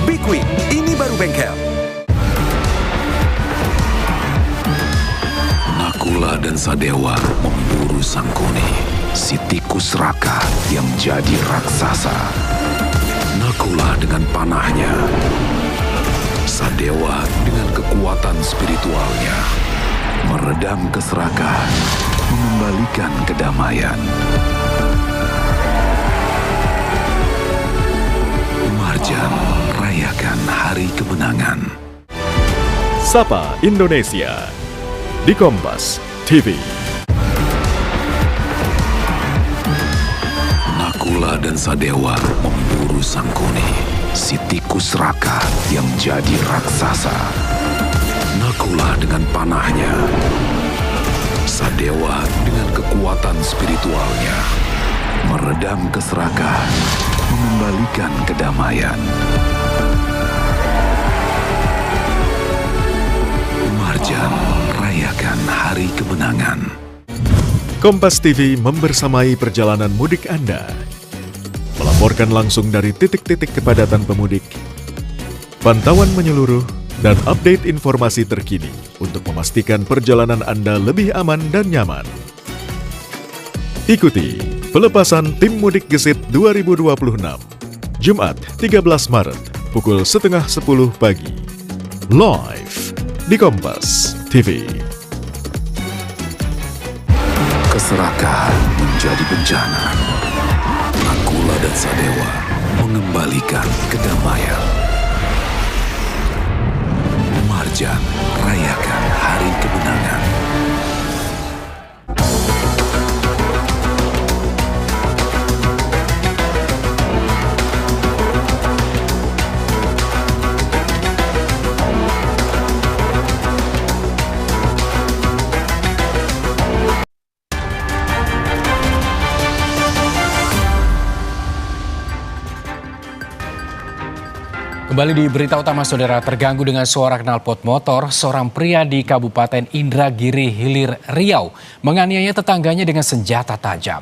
Be Quick, ini baru bengkel. Nakula dan Sadewa memburu Sangkuni, si tikus raka yang jadi raksasa. Nakula dengan panahnya, Sadewa dengan kekuatan spiritualnya meredam keserakahan, mengembalikan kedamaian. Marjan rayakan hari kemenangan. Sapa Indonesia di Kompas TV. Nakula dan Sadewa memburu Sangkuni, si tikus raka yang jadi raksasa. Nakula dengan panahnya, Sadewa dengan kekuatan spiritualnya meredam keserakahan, mengembalikan kedamaian. Marjan rayakan hari kemenangan. Kompas TV membersamai perjalanan mudik Anda. Melaporkan langsung dari titik-titik kepadatan pemudik, pantauan menyeluruh, dan update informasi terkini untuk memastikan perjalanan Anda lebih aman dan nyaman. Ikuti pelepasan Tim Mudik Gesit 2026, Jumat 13 Maret, pukul 9:30 pagi. Live di Kompas TV. Keserakahan menjadi bencana. Nakula dan Sadewa mengembalikan kedamaian. Marjan rayakan hari kemenangan. Kembali di berita utama, saudara, terganggu dengan suara knalpot motor, seorang pria di Kabupaten Indragiri Hilir Riau menganiaya tetangganya dengan senjata tajam.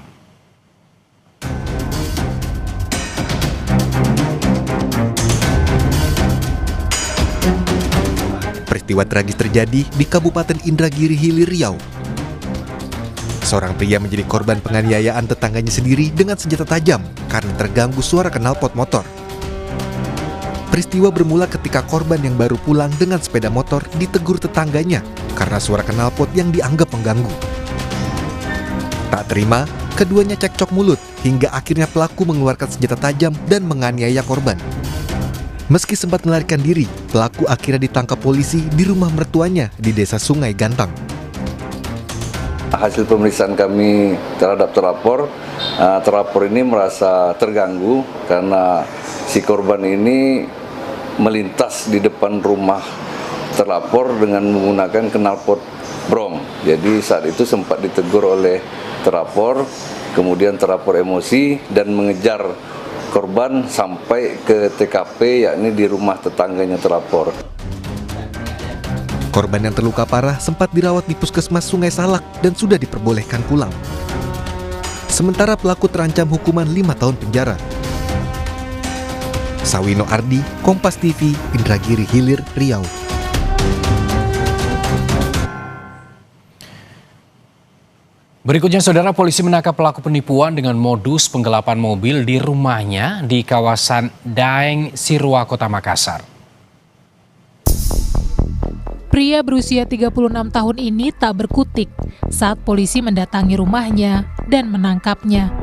Peristiwa tragis terjadi di Kabupaten Indragiri Hilir Riau. Seorang pria menjadi korban penganiayaan tetangganya sendiri dengan senjata tajam karena terganggu suara knalpot motor. Peristiwa bermula ketika korban yang baru pulang dengan sepeda motor ditegur tetangganya karena suara knalpot yang dianggap mengganggu. Tak terima, keduanya cekcok mulut hingga akhirnya pelaku mengeluarkan senjata tajam dan menganiaya korban. Meski sempat melarikan diri, pelaku akhirnya ditangkap polisi di rumah mertuanya di Desa Sungai Gantang. Hasil pemeriksaan kami terhadap terlapor ini merasa terganggu karena si korban ini melintas di depan rumah terlapor dengan menggunakan knalpot brom. Jadi saat itu sempat ditegur oleh terlapor, kemudian terlapor emosi dan mengejar korban sampai ke TKP, yakni di rumah tetangganya terlapor. Korban yang terluka parah sempat dirawat di Puskesmas Sungai Salak dan sudah diperbolehkan pulang. Sementara pelaku terancam hukuman 5 tahun penjara. Sawino Ardi, Kompas TV, Indragiri Hilir, Riau. Berikutnya, saudara, polisi menangkap pelaku penipuan dengan modus penggelapan mobil di rumahnya di kawasan Daeng, Sirua, Kota Makassar. Pria berusia 36 tahun ini tak berkutik saat polisi mendatangi rumahnya dan menangkapnya.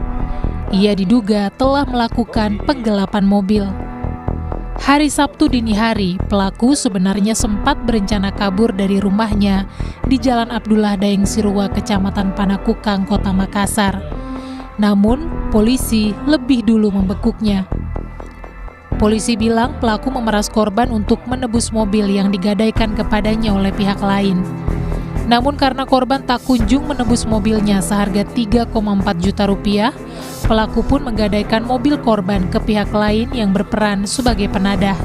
Ia diduga telah melakukan penggelapan mobil. Hari Sabtu dini hari, pelaku sebenarnya sempat berencana kabur dari rumahnya di Jalan Abdullah Daeng Sirua, Kecamatan Panakukang, Kota Makassar. Namun, polisi lebih dulu membekuknya. Polisi bilang pelaku memeras korban untuk menebus mobil yang digadaikan kepadanya oleh pihak lain. Namun karena korban tak kunjung menebus mobilnya seharga 3,4 juta rupiah, pelaku pun menggadaikan mobil korban ke pihak lain yang berperan sebagai penadah.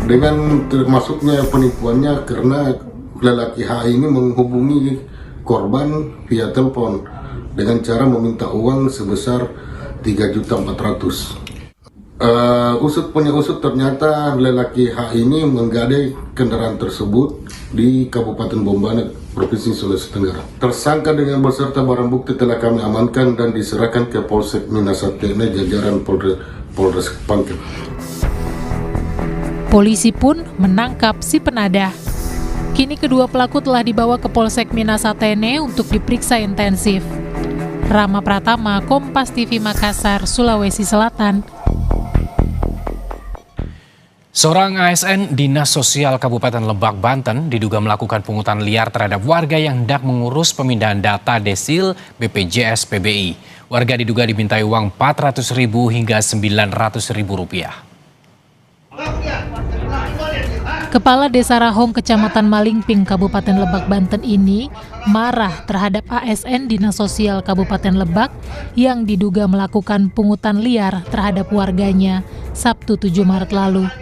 Dengan termasuknya penipuannya karena lelaki H ini menghubungi korban via telepon dengan cara meminta uang sebesar 3.400.000. Usut ternyata lelaki H ini menggadai kendaraan tersebut di Kabupaten Bombana, Provinsi Sulawesi Tenggara. Tersangka dengan beserta barang bukti telah kami amankan dan diserahkan ke Polsek Minasatene, jajaran Polres Pangkep. Polisi pun menangkap si penadah. Kini kedua pelaku telah dibawa ke Polsek Minasatene untuk diperiksa intensif. Rama Pratama, Kompas TV Makassar, Sulawesi Selatan. Seorang ASN Dinas Sosial Kabupaten Lebak, Banten diduga melakukan pungutan liar terhadap warga yang hendak mengurus pemindahan data desil BPJS PBI. Warga diduga dimintai uang Rp400.000 hingga Rp900.000. Kepala Desa Rahong, Kecamatan Malingping, Kabupaten Lebak, Banten ini marah terhadap ASN Dinas Sosial Kabupaten Lebak yang diduga melakukan pungutan liar terhadap warganya Sabtu 7 Maret lalu.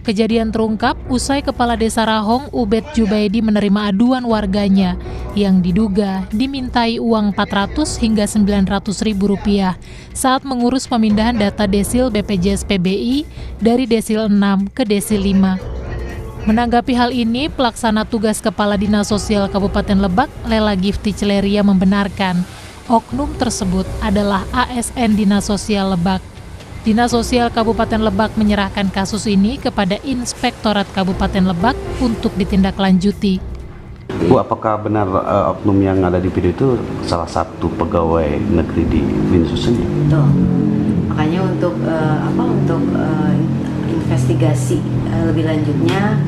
Kejadian terungkap usai Kepala Desa Rahong, Ubed Jubaidi, menerima aduan warganya yang diduga dimintai uang Rp400 hingga Rp900.000 saat mengurus pemindahan data desil BPJS PBI dari desil 6 ke desil 5. Menanggapi hal ini, pelaksana tugas Kepala Dinas Sosial Kabupaten Lebak, Lela Gifti Celeria, membenarkan oknum tersebut adalah ASN Dinas Sosial Lebak. Dinas Sosial Kabupaten Lebak menyerahkan kasus ini kepada Inspektorat Kabupaten Lebak untuk ditindaklanjuti. Bu, apakah benar oknum yang ada di video itu salah satu pegawai negeri di Dinas Sosial? Betul. Makanya untuk investigasi lebih lanjutnya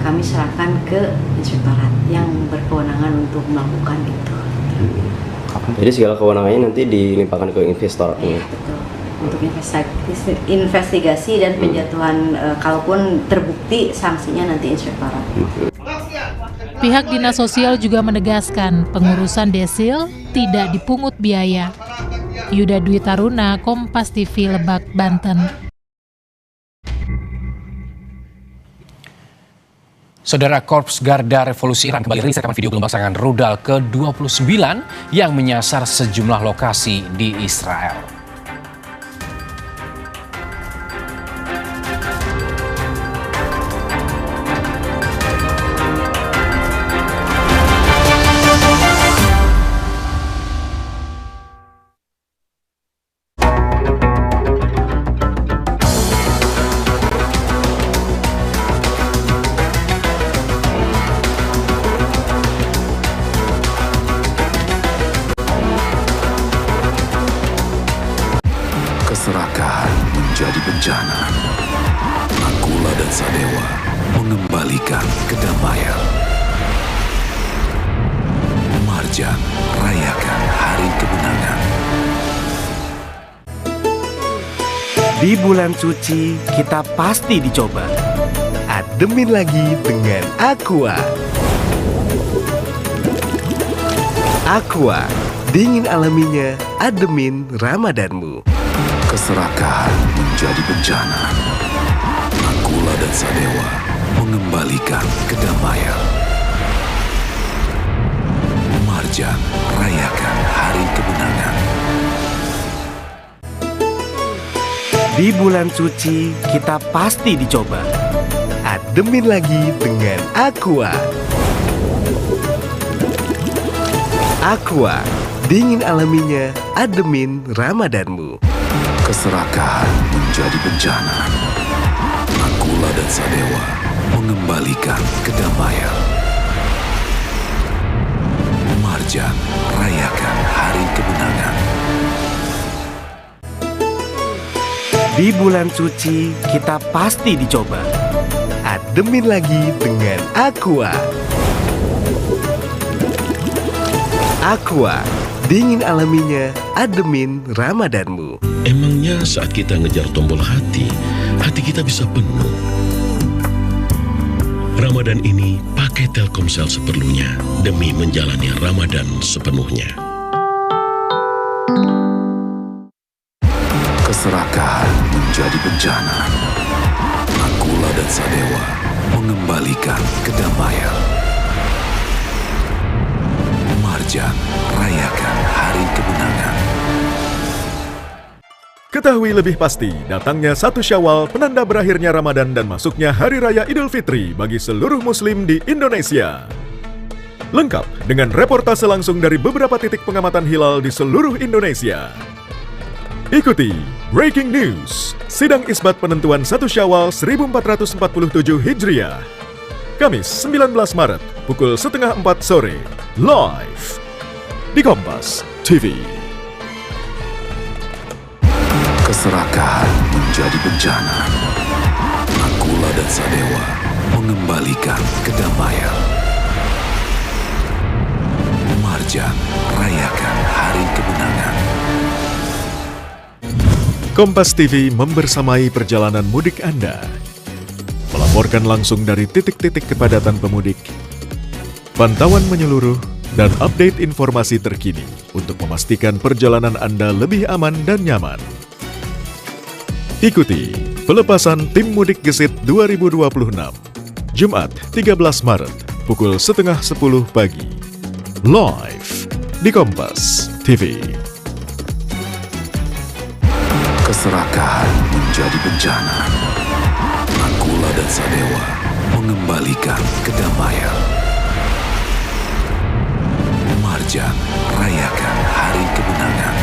kami serahkan ke Inspektorat yang berkewenangan untuk melakukan itu. Jadi segala kewenangannya nanti dilimpahkan ke Inspektorat ini. Betul. Untuk investigasi dan penjatuhan, kalaupun terbukti sanksinya nanti Inspektorat. Pihak Dinas Sosial juga menegaskan pengurusan desil tidak dipungut biaya. Yuda Dwi Taruna, Kompas TV, Lebak, Banten. Saudara, Korps Garda Revolusi Iran kembali rilis rekaman video gelombang serangan rudal ke-29 yang menyasar sejumlah lokasi di Israel. Keserakahan menjadi bencana. Nakula dan Sadewa mengembalikan kedamaian. Marjan, rayakan hari kemenangan. Di bulan suci, kita pasti dicoba. Ademin lagi dengan Aqua. Aqua, dingin alaminya, ademin Ramadanmu. Keserakahan menjadi bencana. Nakula dan Sadewa mengembalikan kedamaian. Marjan, rayakan hari kemenangan. Di bulan suci, kita pasti dicoba. Ademin lagi dengan Aqua. Aqua, dingin alaminya, ademin Ramadanmu. Keserakahan menjadi bencana. Nakula dan Sadewa mengembalikan kedamaian. Marjan, rayakan hari kemenangan. Di bulan suci, kita pasti dicoba. Ademin lagi dengan Aqua. Aqua, dingin alaminya, ademin Ramadanmu. Emangnya saat kita ngejar tombol hati, hati kita bisa penuh. Ramadan ini pakai Telkomsel seperlunya demi menjalani Ramadan sepenuhnya. Keserakahan menjadi bencana. Nakula dan Sadewa mengembalikan kedamaian. Marjan, rayakan hari kemenangan. Ketahui lebih pasti, datangnya 1 Syawal penanda berakhirnya Ramadan dan masuknya Hari Raya Idul Fitri bagi seluruh Muslim di Indonesia. Lengkap dengan reportase langsung dari beberapa titik pengamatan hilal di seluruh Indonesia. Ikuti Breaking News, Sidang Isbat Penentuan 1 Syawal 1447 Hijriah. Kamis 19 Maret, pukul 3:30 sore, live di Kompas TV. Keserakahan menjadi bencana. Nakula dan Sadewa mengembalikan kedamaian. Marjan, rayakan hari kemenangan. Kompas TV membersamai perjalanan mudik Anda. Melaporkan langsung dari titik-titik kepadatan pemudik, pantauan menyeluruh, dan update informasi terkini untuk memastikan perjalanan Anda lebih aman dan nyaman. Ikuti pelepasan Tim Mudik Gesit 2026, Jumat 13 Maret, pukul 9:30 pagi, live di Kompas TV. Keserakahan menjadi bencana. Nakula dan Sadewa mengembalikan kedamaian. Marjan, rayakan hari kemenangan.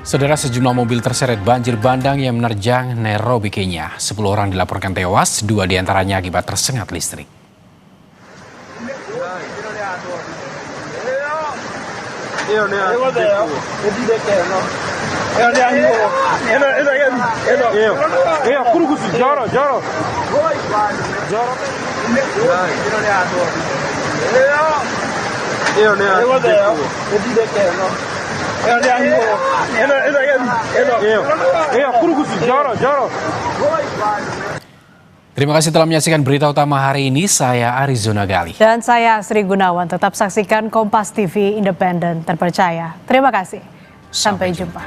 Saudara, sejumlah mobil terseret banjir bandang yang menerjang Nairobi, Kenya. 10 orang dilaporkan tewas, 2 diantaranya akibat tersengat listrik. Terima kasih telah menyaksikan berita utama hari ini. Saya Arizona Gali. Dan saya Sri Gunawan. Tetap saksikan Kompas TV Independen, terpercaya. Terima kasih. Sampai jumpa.